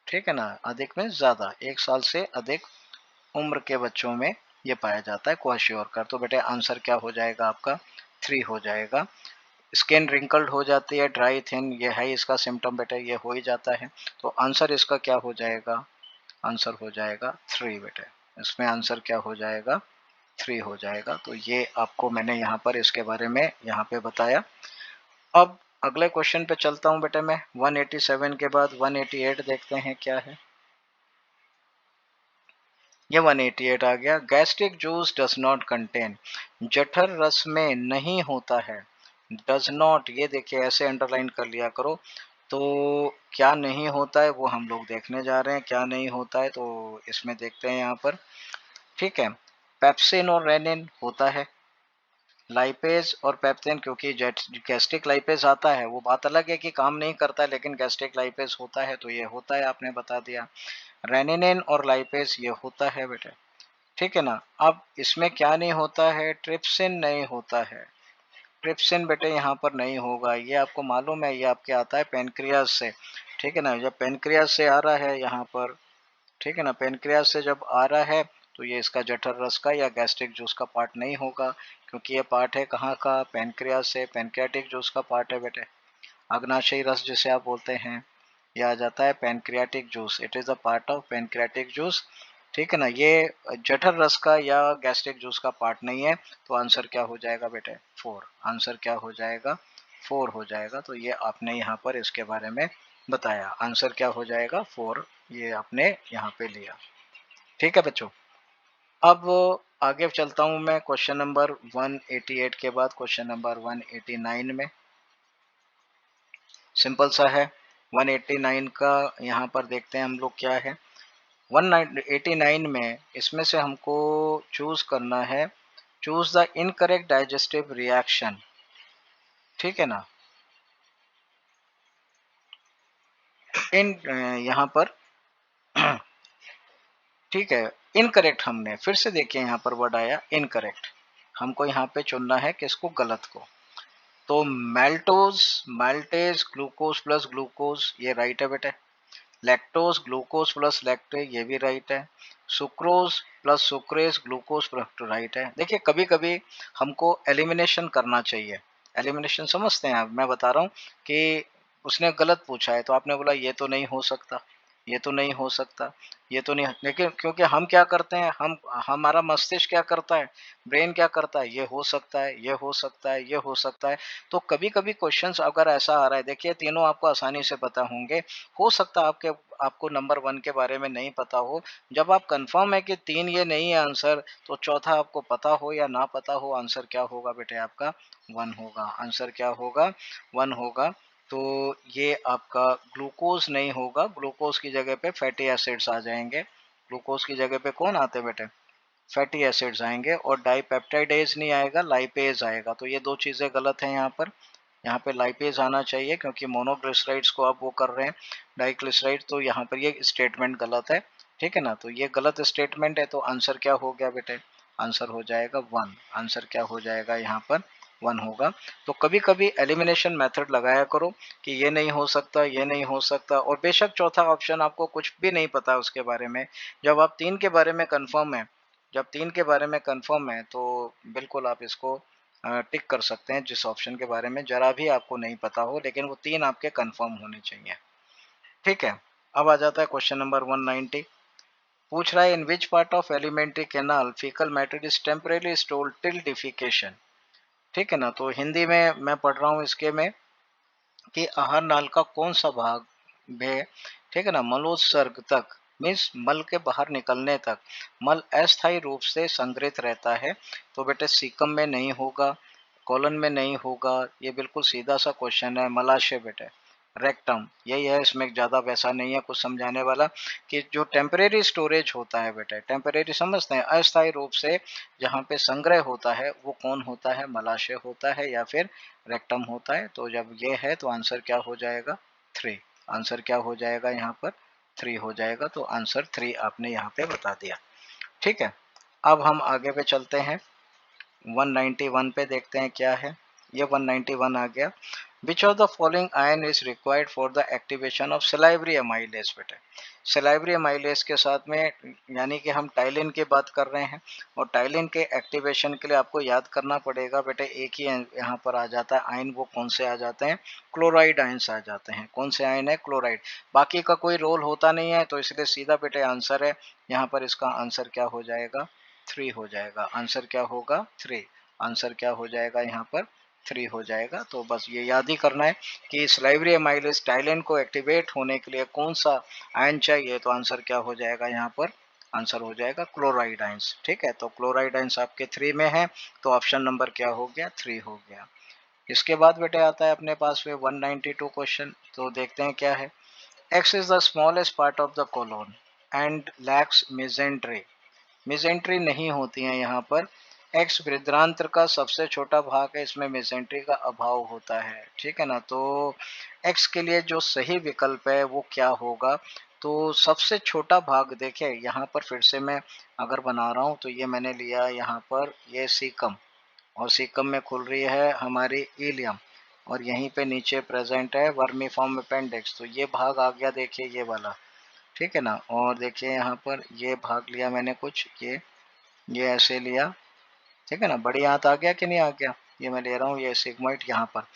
ठीक है ना, अधिक में ज्यादा, 1 साल से अधिक उम्र के बच्चों में ये पाया जाता है क्वाशियोरकर। तो बेटे आंसर क्या हो जाएगा आपका, 3 हो जाएगा। स्किन रिंकल्ड हो जाती है, ड्राई थिन, ये है इसका सिम्टम बेटे, ये हो ही जाता है। तो आंसर इसका क्या हो जाएगा, आंसर हो जाएगा 3 बेटे। इसमें आंसर क्या हो जाएगा, 3 हो जाएगा। तो ये आपको मैंने यहाँ पर इसके बारे में यहाँ पे बताया। अब अगले क्वेश्चन पे चलता हूँ बेटे मैं। 187 के बाद 188 देखते हैं क्या है। ये 188 आ गया। Gastric juice does not contain, जठर रस में नहीं होता है। डज नॉट, ये देखिए ऐसे अंडरलाइन कर लिया करो। तो क्या नहीं होता है वो हम लोग देखने जा रहे हैं, क्या नहीं होता है, तो इसमें देखते हैं यहाँ पर, ठीक है। पेप्सिन और रेनिन होता है, लाइपेज और पेप्सिन, क्योंकि गैस्ट्रिक लाइपेज आता है, वो बात अलग है कि काम नहीं करता है, लेकिन गैस्ट्रिक लाइपेज होता है, तो ये होता है, आपने बता दिया। रेनिनिन और लाइपेज ये होता है बेटे, ठीक है ना। अब इसमें क्या नहीं होता है, ट्रिप्सिन नहीं होता है। ट्रिप्सिन बेटे यहाँ पर नहीं होगा, ये आपको मालूम है, ये आपके आता है पेनक्रियाज से, ठीक है ना। जब पेनक्रियाज से आ रहा है यहाँ पर, ठीक है ना, पेनक्रियाज से जब आ रहा है तो ये इसका जठर रस का या गैस्ट्रिक जूस का पार्ट नहीं होगा, क्योंकि ये पार्ट है कहाँ का, पेनक्रियाज से। पेनक्रियाटिक जूस का पार्ट है बेटे, अग्नाशयी रस जिसे आप बोलते हैं, ये आ जाता है pancreatic juice. It is a part of pancreatic juice, ठीक है ना। ये जठर रस का या गैस्ट्रिक जूस का पार्ट नहीं है। तो आंसर क्या हो जाएगा बेटे, 4। आंसर क्या हो जाएगा, 4 हो जाएगा। तो ये आपने यहाँ पर इसके बारे में बताया, आंसर क्या हो जाएगा, 4, ये आपने यहाँ पे लिया, ठीक है बच्चों। अब आगे चलता हूँ मैं क्वेश्चन नंबर 188 के बाद क्वेश्चन नंबर 189 में। सिंपल सा है। 189 का यहाँ पर देखते हैं हम लोग क्या है। 189 में इसमें से हमको चूज करना है, choose the incorrect digestive reaction, ठीक है ना। इन यहाँ पर ठीक है, इनकरेक्ट, हमने फिर से देखिए यहाँ पर वर्ड आया इनकरेक्ट, हमको यहाँ पे चुनना है किसको, गलत को। तो मेल्टोज, माल्टेज, ग्लूकोज प्लस ग्लूकोज, ये राइट है बेटे। लैक्टोज, ग्लूकोज प्लस लैक्टेज, ये भी राइट है। Sucrose plus sucrase, glucose plus, तो राइट है। देखिए कभी कभी हमको एलिमिनेशन करना चाहिए। एलिमिनेशन समझते हैं आप, मैं बता रहा हूँ कि उसने गलत पूछा है तो आपने बोला ये तो नहीं हो सकता, ये तो नहीं हो सकता, ये तो नहीं, लेकिन क्योंकि हम क्या करते हैं, हम हमारा मस्तिष्क क्या करता है, ब्रेन क्या करता है, ये हो सकता है, ये हो सकता है, ये हो सकता है। तो कभी कभी क्वेश्चंस अगर ऐसा आ रहा है, देखिए तीनों आपको आसानी से पता होंगे, हो सकता है आपको नंबर 1 के बारे में नहीं पता हो। जब आप कंफर्म है कि 3 ये नहीं है आंसर, तो चौथा आपको पता हो या ना पता हो, आंसर क्या होगा बेटे आपका, 1 होगा। आंसर क्या होगा, 1 होगा। तो ये आपका ग्लूकोज नहीं होगा, ग्लूकोज की जगह पे फैटी एसिड्स आ जाएंगे। ग्लूकोज की जगह पे कौन आते बेटे, फैटी एसिड्स आएंगे। और डाइपेप्टाइडेज नहीं आएगा, लाइपेज आएगा। तो ये दो चीजें गलत हैं यहाँ पर। यहाँ पे लाइपेज आना चाहिए, क्योंकि मोनोग्लिसराइड्स को आप वो कर रहे हैं डाइग्लिसराइड, तो यहाँ पर ये स्टेटमेंट गलत है। ठीक है ना, तो ये गलत स्टेटमेंट है, तो आंसर क्या हो गया बेटे, आंसर हो जाएगा 1। आंसर क्या हो जाएगा यहाँ पर 1 होगा। तो कभी कभी एलिमिनेशन मेथड लगाया करो कि ये नहीं हो सकता, ये नहीं हो सकता, और बेशक चौथा ऑप्शन आपको कुछ भी नहीं पता उसके बारे में, जब आप 3 के बारे में कंफर्म है, जब 3 के बारे में कंफर्म है तो बिल्कुल आप इसको टिक कर सकते हैं, जिस ऑप्शन के बारे में जरा भी आपको नहीं पता हो, लेकिन वो 3 आपके कंफर्म होने चाहिए। ठीक है, अब आ जाता है क्वेश्चन नंबर 190। पूछ रहा है, in which part of alimentary canal faecal matter is temporarily stored till defecation. ठीक है ना, तो हिंदी में मैं पढ़ रहा हूँ इसके में कि आहार नाल का कौन सा भाग है, ठीक है ना, मलोत्सर्ग तक, मीन्स मल के बाहर निकलने तक मल अस्थायी रूप से संग्रहित रहता है। तो बेटे सीकम में नहीं होगा, कॉलन में नहीं होगा, ये बिल्कुल सीधा सा क्वेश्चन है। मलाशय बेटे, रेक्टम यही है, इसमें ज़्यादा वैसा नहीं है कुछ समझाने वाला। कि जो टेम्परेरी स्टोरेज होता है बेटे, टेम्परेरी समझते हैं, अस्थायी रूप से जहाँ पे संग्रह होता है वो कौन होता है, मलाशय होता है या फिर रेक्टम होता है। तो जब ये है तो आंसर क्या हो जाएगा 3। आंसर क्या हो जाएगा यहाँ पर 3 हो जाएगा, तो आंसर 3 आपने यहाँ पे बता दिया। ठीक है, अब हम आगे पे चलते हैं, 191 पे देखते हैं क्या है। ये 191 आ गया। विच of the following ion is required for the activation of salivary amylase बेटे। सलाइवरी अमाइलेज के साथ में यानी कि हम टाइलिन की बात कर रहे हैं, और टाइलिन के एक्टिवेशन के लिए आपको याद करना पड़ेगा बेटे, एक ही यहाँ पर आ जाता है आयन, वो कौन से आ जाते हैं, क्लोराइड आयन्स आ जाते हैं। कौन से आयन है, क्लोराइड। बाकी का कोई रोल होता नहीं है, तो इसलिए सीधा बेटे आंसर है यहाँ पर, इसका आंसर क्या हो जाएगा 3 हो जाएगा। आंसर क्या होगा 3। आंसर क्या हो जाएगा यहाँ पर 3 हो जाएगा। तो बस ये याद ही करना है कि सलाइवरी अमाइलेज टाइलिन को एक्टिवेट होने के लिए कौन सा आयन चाहिए, तो आंसर क्या हो जाएगा यहाँ पर, आंसर हो जाएगा क्लोराइड आयंस। ठीक है, तो क्लोराइड आयंस आपके 3 में है, तो ऑप्शन नंबर क्या हो गया 3 हो गया। इसके बाद बेटे आता है अपने पास में 192 क्वेश्चन, तो देखते हैं क्या है। X is the smallest part of the colon and lacks mesentery. Mesentery नहीं होती है यहाँ पर। एक्स वृद्धरांत्र का सबसे छोटा भाग है, इसमें मेसेंट्री का अभाव होता है। ठीक है ना, तो एक्स के लिए जो सही विकल्प है वो क्या होगा, तो सबसे छोटा भाग देखिए यहाँ पर फिर से मैं अगर बना रहा हूँ, तो ये मैंने लिया यहाँ पर ये सीकम, और सीकम में खुल रही है हमारी इलियम, और यहीं पे नीचे प्रेजेंट है वर्मीफॉर्म अपेंडिक्स, तो ये भाग आ गया देखिए ये वाला। ठीक है ना, और देखिए यहाँ पर ये भाग लिया मैंने कुछ, ये ऐसे लिया। ठीक है ना, बड़ी हाथ आ गया कि नहीं आ गया, ये मैं ले रहा हूँ ये सिग्मोइड यहाँ पर।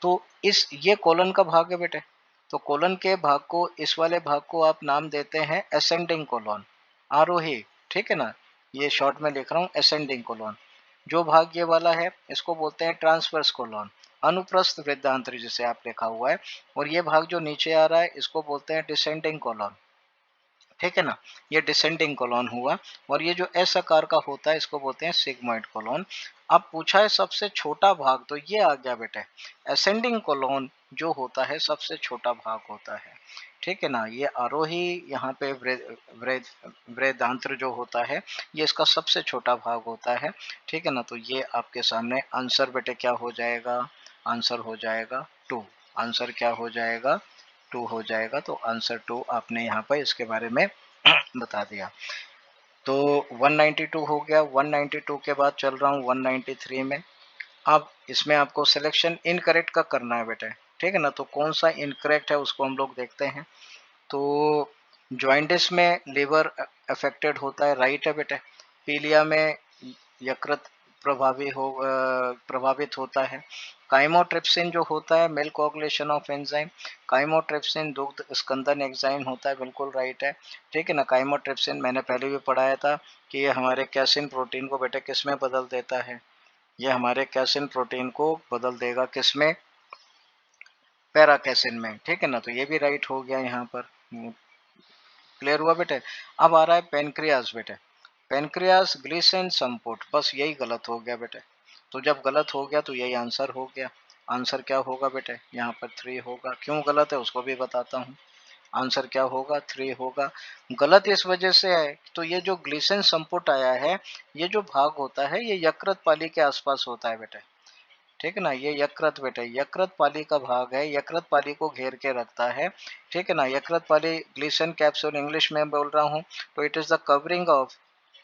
तो इस ये कोलन का भाग है बेटे, तो कोलन के भाग को, इस वाले भाग को आप नाम देते हैं असेंडिंग कोलन, आरोही। ठीक है ना, ये शॉर्ट में लिख रहा हूँ असेंडिंग कोलन। जो भाग ये वाला है इसको बोलते हैं ट्रांसवर्स कोलन, अनुप्रस्थ वृद्धांत्र जिसे आप लिखा हुआ है। और ये भाग जो नीचे आ रहा है इसको बोलते हैं डिसेंडिंग कोलन। ठीक है ना, ये डिसेंडिंग कोलन हुआ। और ये जो एस आकार का होता है इसको बोलते हैं सिग्मोइड कोलन। अब पूछा है सबसे छोटा भाग, तो ये आ गया बेटे असेंडिंग कोलन जो होता है सबसे छोटा भाग होता है। ठीक है ना, ये आरोही यहाँ पे वृद्धांत्र जो होता है ये इसका सबसे छोटा भाग होता है। ठीक है ना, तो ये आपके सामने आंसर बेटे क्या हो जाएगा, आंसर हो जाएगा 2। आंसर क्या हो जाएगा 2 हो जाएगा, तो आंसर 2 आपने यहाँ पर इसके बारे में बता दिया। तो 192 हो गया। 192 के बाद चल रहा हूँ 193 में। अब इसमें आपको सिलेक्शन इनकरेक्ट का करना है बेटे। ठीक है ना, तो कौन सा इनकरेक्ट है उसको हम लोग देखते हैं। तो जॉइंटिस में लिवर अफेक्टेड होता है, राइट है बेटे। पीलिया में यकृत प्रभावित होता है। काइमोट्रिप्सिन जो होता है milk coagulation of enzyme, chymotrypsin दुग्ध स्कंदन एंजाइम होता है, बिल्कुल राइट है। ठीक है ना, काइमोट्रिप्सिन मैंने पहले भी पढ़ाया था कि ये हमारे कैसिन प्रोटीन को बेटे किस में बदल देता है, ये हमारे कैसिन प्रोटीन को बदल देगा किसमें, पैराकैसिन में। ठीक है ना, तो ये भी राइट हो गया यहाँ पर। क्लियर हुआ बेटे। अब आ रहा है पेनक्रियास बेटे, पेनक्रियास ग्लीसन संपुट, बस यही गलत हो गया बेटे। तो जब गलत हो गया तो यही आंसर हो गया। आंसर क्या होगा बेटे, यहाँ पर 3 होगा। क्यों गलत है उसको भी बताता हूँ। आंसर क्या होगा 3 होगा। गलत इस वजह से है, तो ये जो ग्लीसन संपुट आया है, ये जो भाग होता है ये यकृत पाली के आसपास होता है बेटे। ठीक है ना। ये यकृत बेटे, यकृत पाली का भाग है, यकृत पाली को घेर के रखता है, ठीक है ना। यकृत पाली ग्लीसन कैप्सूल इंग्लिश में बोल रहा हूँ, तो it is the covering of,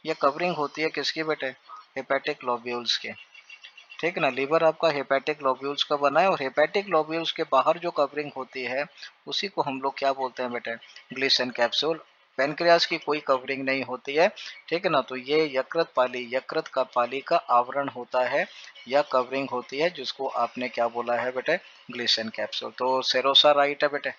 ये कवरिंग होती है किसकी बेटे, हेपेटिक लोब्यूल्स के, ठीक है ना। लीवर आपका हेपेटिक लोब्यूल्स का बना है और हेपेटिक लोब्यूल्स के बाहर जो कवरिंग होती है उसी को हम लोग क्या बोलते हैं बेटे, ग्लीसन कैप्सूल। पेनक्रियास की कोई कवरिंग नहीं होती है, ठीक है ना। तो ये यकृत पाली, यकृत का पाली का आवरण होता है या कवरिंग होती है, जिसको आपने क्या बोला है बेटे, ग्लीसन कैप्सूल। तो सेरोसा राइट है बेटे,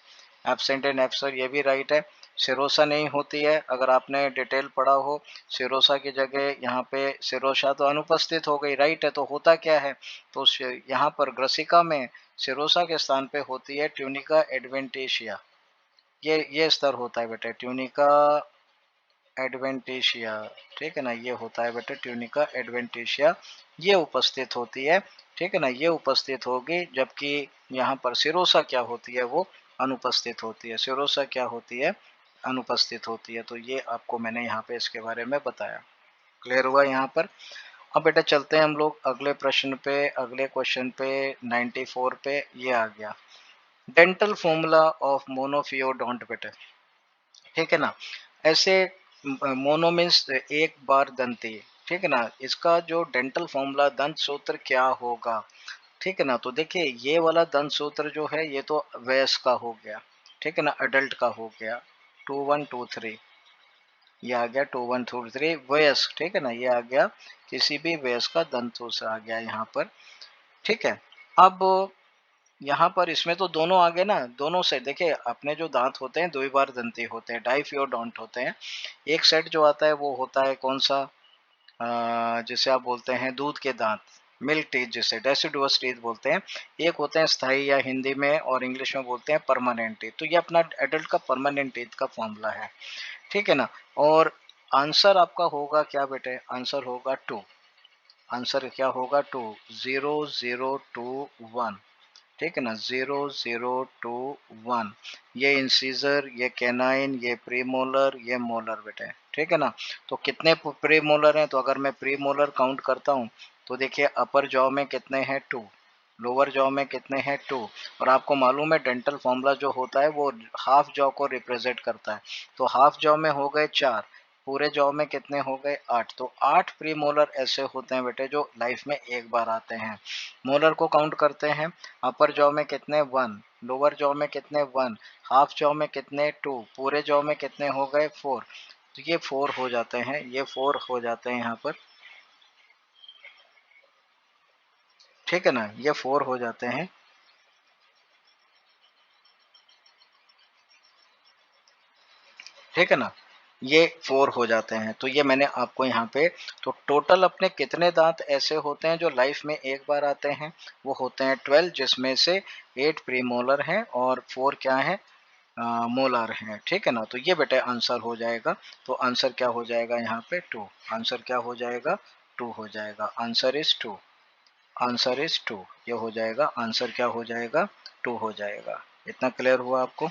एब्सेंट इन एब्सर ये भी राइट है। सिरोसा नहीं होती है, अगर आपने डिटेल पढ़ा हो, सिरोसा की जगह यहाँ पे सिरोसा तो अनुपस्थित हो गई, राइट है। तो होता क्या है, तो यहाँ पर ग्रसिका में सिरोसा के स्थान पे होती है ट्यूनिका एडवेंटिशिया, ये स्तर होता है बेटे, ट्यूनिका एडवेंटिशिया, ठीक है ना। ये होता है बेटे ट्यूनिका एडवेंटिशिया, ये उपस्थित होती है, ठीक है ना। ये उपस्थित होगी, जबकि यहाँ पर सिरोसा क्या होती है, वो अनुपस्थित होती है। सिरोसा क्या होती है, अनुपस्थित होती है। तो ये आपको मैंने यहाँ पे इसके बारे में बताया, क्लियर हुआ यहाँ पर। अब बेटा चलते हैं हम लोग अगले प्रश्न पे, अगले क्वेश्चन पे, 94 पे। ये आ गया डेंटल फॉर्मूला ऑफ मोनोफियोडोंट बेटे, ठीक है ना। ऐसे मोनो मीन्स एक बार दंती, ठीक है ना। इसका जो डेंटल फॉर्मूला दंत सूत्र क्या होगा, ठीक है ना। तो देखिए ये वाला दंत सूत्र जो है ये तो वयस्क का हो गया, ठीक है ना, अडल्ट का हो गया, 2123, ये आ गया 2123 वयस्क, ठीक है ना। ये आ गया किसी भी वयस्क का दंत सूत्र आ गया यहाँ पर, ठीक है। अब यहाँ पर इसमें तो दोनों आ गए ना, दोनों से देखिए अपने जो दांत होते हैं द्विबार दंती होते हैं, डाइफियोडोंट होते हैं। एक सेट जो आता है वो होता है कौन सा, जिसे आप बोलते हैं दूध के दांत, मिल्क टीथ, जिसे डेसिडुअस टीथ बोलते हैं। एक होते हैं स्थायी, या हिंदी में और इंग्लिश में बोलते हैं परमानेंट टीथ। तो ये अपना एडल्ट का परमानेंट टीथ का फॉर्मूला है, ठीक है ना। और आंसर आपका होगा क्या बेटे, आंसर होगा 2, आंसर क्या होगा 2, 0021, ठीक है ना, 0021। ये इंसीजर, ये कैनाइन, ये प्रीमोलर, ये मोलर बेटे, ठीक है ना। तो कितने प्रीमोलर हैं, तो अगर मैं प्रीमोलर काउंट करता हूँ तो देखिए अपर जॉ में कितने हैं 2, लोअर जॉ में कितने हैं 2। और आपको मालूम है डेंटल फॉर्मूला जो होता है वो हाफ जॉ को रिप्रेजेंट करता है, तो हाफ जॉ में हो गए 4, पूरे जॉ में कितने हो गए 8। तो 8 प्री मोलर ऐसे होते हैं बेटे जो लाइफ में एक बार आते हैं। मोलर को काउंट करते हैं, अपर जॉ में कितने 1, लोअर जॉ में कितने 1, हाफ जॉ में कितने 2, पूरे जॉ में कितने हो गए 4। तो ये 4 हो जाते हैं, ये 4 हो जाते हैं यहाँ पर, ठीक है ना, ये 4 हो जाते हैं, ठीक है ना। ये 4 हो जाते हैं। तो ये मैंने आपको यहाँ पे, तो टोटल अपने कितने दांत ऐसे होते हैं जो लाइफ में एक बार आते हैं, वो होते हैं 12, जिसमें से 8 प्रीमोलर हैं और 4 क्या है, मोलार हैं, ठीक है ना। तो ये बेटे आंसर हो जाएगा। तो आंसर क्या हो जाएगा यहाँ पे 2, आंसर क्या हो जाएगा 2 हो जाएगा, आंसर इज 2, आंसर इज 2, ये हो जाएगा, आंसर क्या हो जाएगा 2 हो जाएगा। इतना क्लियर हुआ आपको,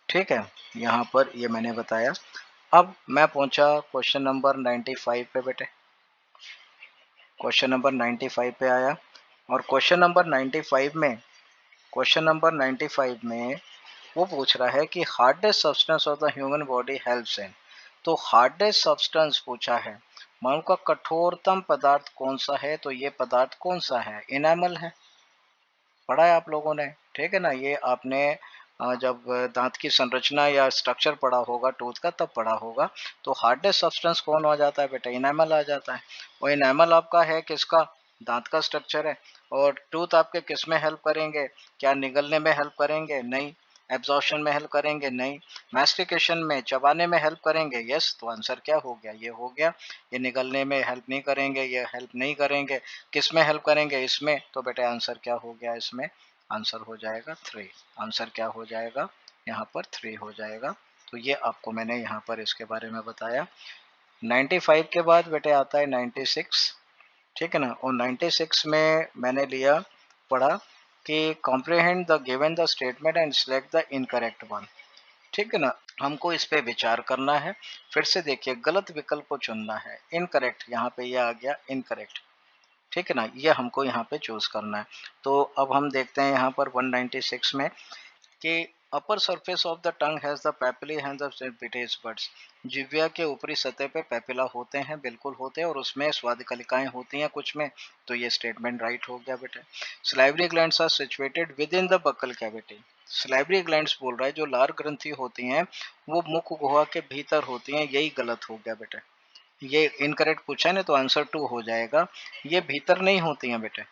ठीक है। यहाँ पर ये मैंने बताया। अब मैं पहुंचा क्वेश्चन नंबर 95 पे बेटे, क्वेश्चन नंबर 95 पे आया। और क्वेश्चन नंबर 95 में, क्वेश्चन नंबर 95 में वो पूछ रहा है कि hardest substance of the human body helps in, तो हार्डेस्ट सब्सटेंस पूछा है, मानव का कठोरतम पदार्थ कौन सा है, तो ये पदार्थ कौन सा है, इनेमल है, पढ़ा है आप लोगों ने, ठीक है ना। ये आपने जब दांत की संरचना या स्ट्रक्चर पढ़ा होगा टूथ का तब पढ़ा होगा। तो हार्डेस्ट सब्सटेंस कौन आ जाता है बेटा, इनेमल आ जाता है। और इनेमल आपका है किसका, दांत का स्ट्रक्चर है। और टूथ आपके किस में हेल्प करेंगे, क्या निगलने में हेल्प करेंगे, नहीं। एब्जॉर्प्शन में हेल्प करेंगे, नहीं। मैस्टिकेशन में, चबाने में हेल्प करेंगे, यस। तो आंसर क्या हो गया, ये हो गया। ये निगलने में हेल्प नहीं करेंगे, ये हेल्प नहीं करेंगे, किस में हेल्प करेंगे, इसमें। तो बेटा आंसर क्या हो गया इसमें, आंसर हो जाएगा 3, आंसर क्या हो जाएगा यहाँ पर 3 हो जाएगा। तो ये आपको मैंने यहाँ पर इसके बारे में बताया। 95 के बाद बेटे आता है 96, ठीक है ना। और 96 में मैंने लिया, पढ़ा कि comprehend the given the statement and select the incorrect one, ठीक है ना। हमको इस पे विचार करना है। फिर से देखिए गलत विकल्प को चुनना है, इनकरेक्ट, यहाँ पे ये आ गया इनकरेक्ट, ठीक है ना, ये हमको यहाँ पे चूज करना है। तो अब हम देखते हैं यहाँ पर 196 में कि upper surface of the tongue has the papillae has the taste buds. जिह्वा के ऊपरी सतह पे पेपिला होते हैं, बिल्कुल होते हैं, और उसमें स्वाद कलिकाएं होती हैं कुछ में। तो ये स्टेटमेंट राइट हो गया बेटे। Salivary glands are situated within the buccal cavity. Salivary glands बोल रहा है जो लार ग्रंथि होती हैं वो मुख गुहा के भीतर होती हैं, यही गलत हो गया बेटे। ये इनकरेक्ट पूछा है ना, तो आंसर 2 हो जाएगा। ये भीतर नहीं होती हैं बेटे,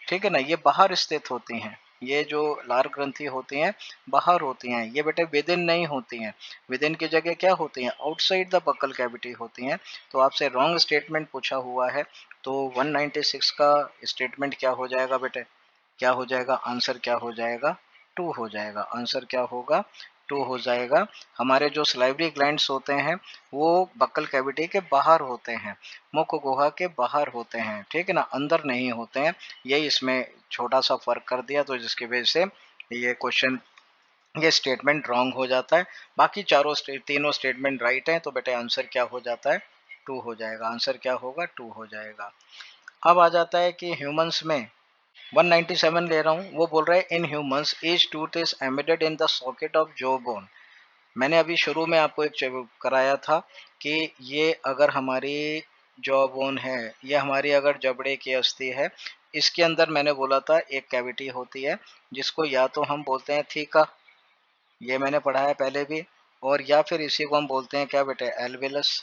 ठीक है ना, ये बाहर स्थित होती हैं। ये जो लार ग्रंथि होती हैं बाहर होती हैं, ये बेटे विद इन नहीं होती हैं। विद इन की जगह क्या होती हैं, आउटसाइड द बकल कैविटी होती हैं। तो आपसे रॉन्ग स्टेटमेंट पूछा हुआ है, तो 196 का स्टेटमेंट क्या हो जाएगा बेटे, क्या हो जाएगा, आंसर क्या हो जाएगा, 2 हो जाएगा। आंसर क्या होगा, 2 हो जाएगा। हमारे जो सलाइवरी ग्लैंड्स होते हैं वो बक्कल कैविटी के बाहर होते हैं, मुख गुहा के बाहर होते हैं, ठीक है ना, अंदर नहीं होते हैं। यही इसमें छोटा सा फर्क कर दिया, तो जिसकी वजह से ये क्वेश्चन, ये स्टेटमेंट रॉन्ग हो जाता है। बाकी तीनों स्टेटमेंट राइट हैं, तो बेटे आंसर क्या हो जाता है, 2 हो जाएगा। आंसर क्या होगा, 2 हो जाएगा। अब आ जाता है कि ह्यूमंस में 197 ले रहा हूँ, वो बोल रहा है in humans each tooth is embedded in the socket of jaw bone. मैंने अभी शुरू में आपको एक कराया था कि ये अगर हमारी जॉ बोन है, ये हमारी अगर जबड़े की अस्थि है, इसके अंदर मैंने बोला था एक कैविटी होती है जिसको या तो हम बोलते हैं थीका, ये मैंने पढ़ा है पहले भी, और या फिर इसी को हम बोलते हैं क्या बेटे, एल्वेलस।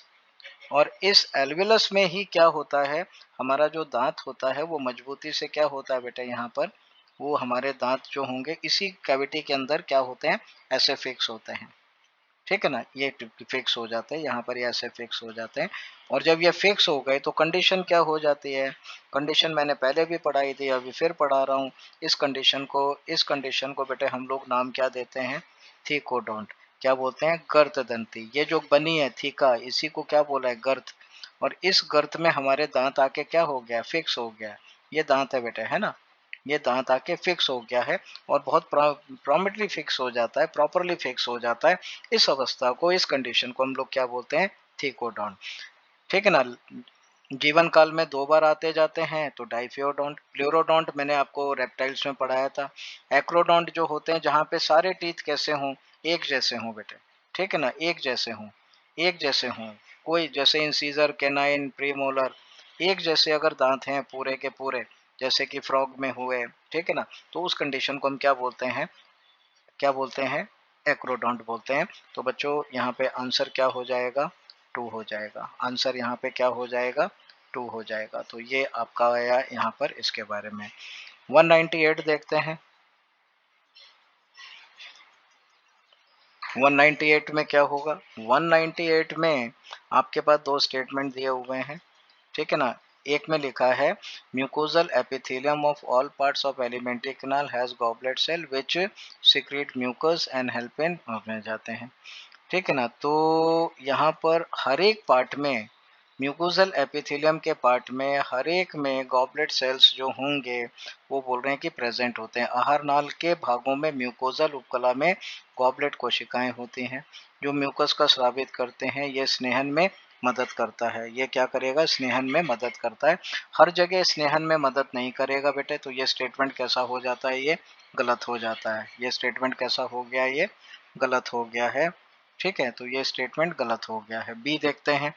और इस एल्वेलस में ही क्या होता है, हमारा जो दांत होता है वो मजबूती से क्या होता है बेटा, यहाँ पर वो हमारे दांत जो होंगे इसी कैविटी के अंदर क्या होते हैं, ऐसे फिक्स होते हैं, ठीक है ना, ये फिक्स हो जाते हैं यहाँ पर, ये ऐसे फिक्स हो जाते हैं। और जब ये फिक्स हो गए तो कंडीशन क्या हो जाती है, कंडीशन मैंने पहले भी पढ़ाई थी, अभी फिर पढ़ा रहा हूँ। इस कंडीशन को बेटे हम लोग नाम क्या देते हैं, थीकोडोंट। क्या बोलते हैं, गर्त दंती। ये जो बनी है थीका, इसी को क्या बोला है, गर्त। और इस गर्त में हमारे दांत आके क्या हो गया, फिक्स हो गया। ये दांत है बेटे, है ना, ये दांत आके फिक्स हो गया है, और बहुत प्रॉमिटली फिक्स हो जाता है, प्रॉपरली फिक्स हो जाता है। इस अवस्था को, इस कंडीशन को हम लोग क्या बोलते हैं, थीकोडोंट, ठीक है ना। जीवन काल में 2 बार आते जाते हैं, तो डाइफियोडोंट। प्लूरोडोंट मैंने आपको रेप्टाइल्स में पढ़ाया था। एक्रोडोंट जो होते हैं जहाँ पे सारे टीथ कैसे हों, एक जैसे हों बेटे, ठीक है ना, एक जैसे हों, एक जैसे हों। कोई जैसे इंसीजर, कैनाइन, प्रीमोलर, एक जैसे अगर दांत हैं पूरे के पूरे, जैसे कि फ्रॉग में हुए, ठीक है ना, तो उस कंडीशन को हम क्या बोलते हैं, क्या बोलते हैं, एक्रोडोंट बोलते हैं। तो बच्चों यहाँ पे आंसर क्या हो जाएगा, 2 हो जाएगा। आंसर यहाँ पे क्या हो जाएगा, 2 हो जाएगा। तो ये आपका आया यहाँ पर इसके बारे में। 198 देखते हैं। 198 में क्या होगा, 198 में आपके पास 2 स्टेटमेंट दिए हुए हैं, ठीक है ना। एक में लिखा है mucosal epithelium of all parts of alimentary canal has goblet cell which secrete mucus and help in में जाते हैं, ठीक है ना। तो यहाँ पर हर एक पार्ट में, म्यूकोजल एपिथेलियम के पार्ट में हर एक में गॉबलेट सेल्स जो होंगे वो बोल रहे हैं कि प्रेजेंट होते हैं। आहार नाल के भागों में म्यूकोजल उपकला में गॉबलेट कोशिकाएं होती हैं जो म्यूकस का स्रावित करते हैं। ये स्नेहन में मदद करता है, ये क्या करेगा, स्नेहन में मदद करता है। हर जगह स्नेहन में मदद नहीं करेगा बेटे, तो ये स्टेटमेंट कैसा हो जाता है, ये गलत हो जाता है। ये स्टेटमेंट कैसा हो गया, ये गलत हो गया है, ठीक है। तो ये स्टेटमेंट गलत हो गया है। बी देखते हैं।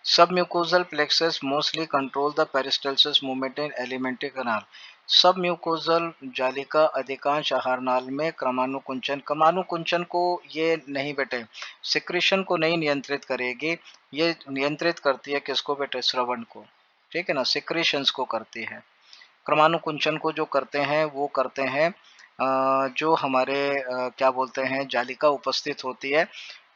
Submucosal plexus mostly control the peristalsis movement in alimentary canal. सबम्यूकोजल जालिका अधिकांश आहार नाल में क्रमानुकुंचन को ये नहीं बेटे, सिक्रेशन को नहीं नियंत्रित करेगी, ये नियंत्रित करती है किसको बेटे, श्रवण को, ठीक है ना, सिक्रेशंस को करती है। क्रमानुकुंचन को जो करते हैं वो करते हैं जो हमारे क्या बोलते हैं, जालिका उपस्थित होती है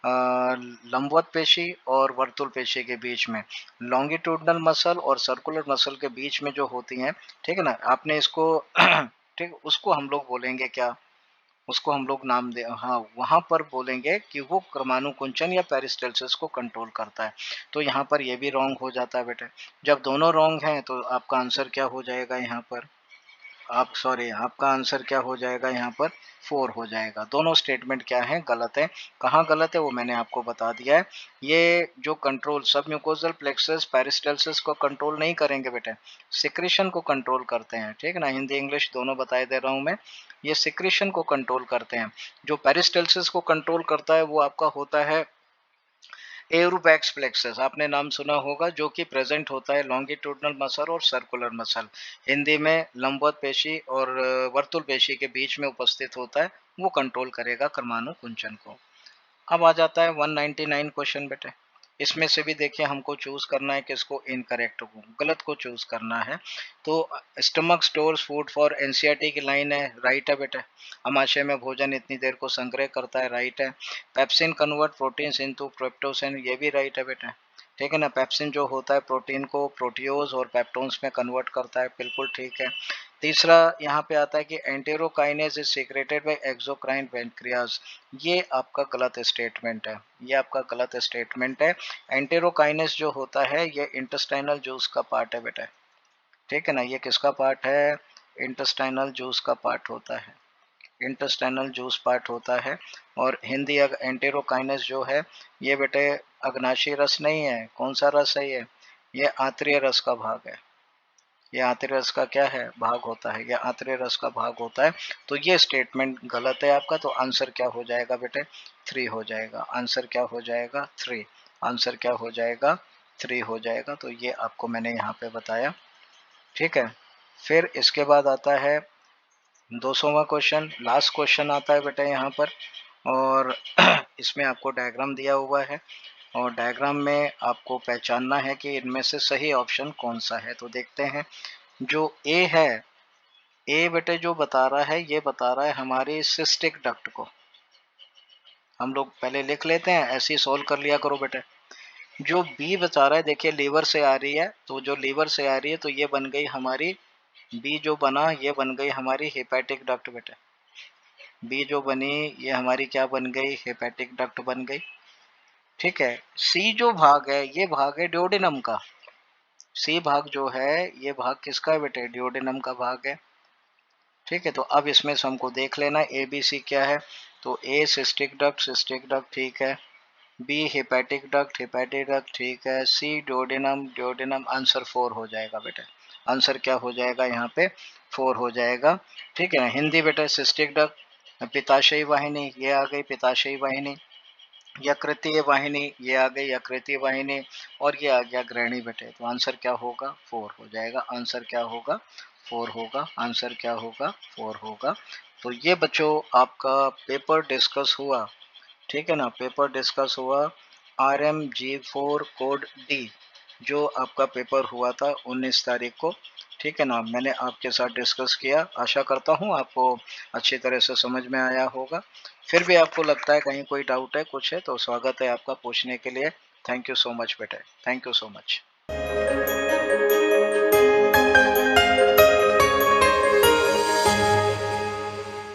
लंबवत पेशी और वर्तुल पेशी के बीच में, लॉन्गिट्यूडनल मसल और सर्कुलर मसल के बीच में जो होती हैं, ठीक है ना। आपने इसको ठीक, उसको हम लोग बोलेंगे क्या, उसको हम लोग नाम दे, हाँ, वहां पर बोलेंगे कि वो क्रमानुकुंचन या पेरिस्टल्सिस को कंट्रोल करता है। तो यहाँ पर ये भी रॉन्ग हो जाता है बेटे। जब दोनों रॉन्ग हैं तो आपका आंसर क्या हो जाएगा यहाँ पर, आप सॉरी आपका आंसर क्या हो जाएगा यहाँ पर 4 हो जाएगा। दोनों स्टेटमेंट क्या है गलत है। कहाँ गलत है वो मैंने आपको बता दिया है। ये जो कंट्रोल सबम्यूकोजल प्लेक्सस पेरिस्टालसिस को कंट्रोल नहीं करेंगे बेटे, सिक्रीशन को कंट्रोल करते हैं, ठीक है ना। हिंदी इंग्लिश दोनों बताए दे रहा हूँ मैं। ये सिक्रीशन को कंट्रोल करते हैं। जो पेरिस्टालसिस को कंट्रोल करता है वो आपका होता है एरुबैक्स प्लेक्सस, आपने नाम सुना होगा, जो कि प्रेजेंट होता है लॉन्गिट्यूडनल मसल और सर्कुलर मसल। हिंदी में लंबवत पेशी और वर्तुल पेशी के बीच में उपस्थित होता है, वो कंट्रोल करेगा कर्मानु कुंचन को। अब आ जाता है 199 क्वेश्चन बेटे। इसमें से भी देखिए हमको चूज करना है किसको, इनकरेक्ट को, गलत को चूज करना है। तो stomach stores food for NCERT की लाइन है, राइट है बेटे। आमाशय में भोजन इतनी देर को संग्रह करता है, राइट है। Pepsin convert proteins into tryptophan, ये भी राइट है बेटे, ठीक है ना। पेप्सिन जो होता है प्रोटीन को प्रोटियोज और पेप्टोन्स में कन्वर्ट करता है, बिल्कुल ठीक है। तीसरा यहाँ पे आता है कि enterokinase is secreted by exocrine pancreas, ये आपका गलत स्टेटमेंट है, ये आपका गलत स्टेटमेंट है। एंटेरोकाइनेज जो होता है ये इंटेस्टाइनल जूस का पार्ट है बेटा, ठीक है ना। ये किसका पार्ट है, इंटेस्टाइनल जूस का पार्ट होता है, इंटेस्टाइनल जूस पार्ट होता है। और हिंदी एंटेरोकाइनेज जो है ये बेटे अग्नाशी रस नहीं है, कौन सा रस है ये आंतरीय रस का भाग है। ये आंतरिक रस का क्या है, भाग होता है, ये आंतरिक रस का भाग होता है। तो ये स्टेटमेंट गलत है आपका। तो आंसर क्या हो जाएगा बेटे, 3 हो जाएगा। आंसर क्या हो जाएगा, 3। आंसर क्या हो जाएगा, 3 हो जाएगा। तो ये आपको मैंने यहाँ पे बताया, ठीक है। फिर इसके बाद आता है 200वां क्वेश्चन, लास्ट क्वेश्चन आता है बेटा यहाँ पर। और इसमें आपको डायग्राम दिया हुआ है और डायग्राम में आपको पहचानना है कि इनमें से सही ऑप्शन कौन सा है। तो देखते हैं। जो ए है, ए बेटे जो बता रहा है, ये बता रहा है हमारी सिस्टिक डक्ट को। हम लोग पहले लिख लेते हैं, ऐसे ही सोल्व कर लिया करो बेटे। जो बी बता रहा है, देखिए लीवर से आ रही है, तो जो लीवर से आ रही है तो ये बन गई हमारी, बी जो बना ये बन गई हमारी हेपेटिक डक्ट बेटे। बी जो बनी ये हमारी क्या बन गई, हेपेटिक डक्ट बन गई, ठीक है। सी जो भाग है ये भाग है ड्यूोडेनम का। सी भाग जो है ये भाग किसका है बेटे, ड्यूोडेनम का भाग है, ठीक है। तो अब इसमें से हमको देख लेना ए बी सी क्या है। तो ए सिस्टिक डक्ट ठीक है, बी हेपेटिक डक्ट ठीक है, सी ड्यूोडेनम ड्यूोडेनम, आंसर 4 हो जाएगा बेटे। आंसर क्या हो जाएगा यहाँ पे, 4 हो जाएगा, ठीक है ना। हिंदी बेटे सिस्टिक डक्ट, पिताशयी वाहिनी ये आ गई पिताशयी वाहिनी, यकृतीय वाहिनी ये आ गई यकृतीय वाहिनी, और ये आ गया ग्रहणी बेटे। तो आंसर क्या होगा, 4 हो जाएगा। आंसर क्या होगा, 4 होगा। आंसर क्या होगा, 4 होगा। तो ये बच्चों आपका पेपर डिस्कस हुआ, ठीक है ना। पेपर डिस्कस हुआ RM-G4 कोड डी, जो आपका पेपर हुआ था 19 तारीख को, ठीक है ना। मैंने आपके साथ डिस्कस किया, आशा करता हूँ आपको अच्छी तरह से समझ में आया होगा। फिर भी आपको लगता है कहीं कोई डाउट है कुछ है तो स्वागत है आपका पूछने के लिए। थैंक यू सो मच बेटे, थैंक यू सो मच।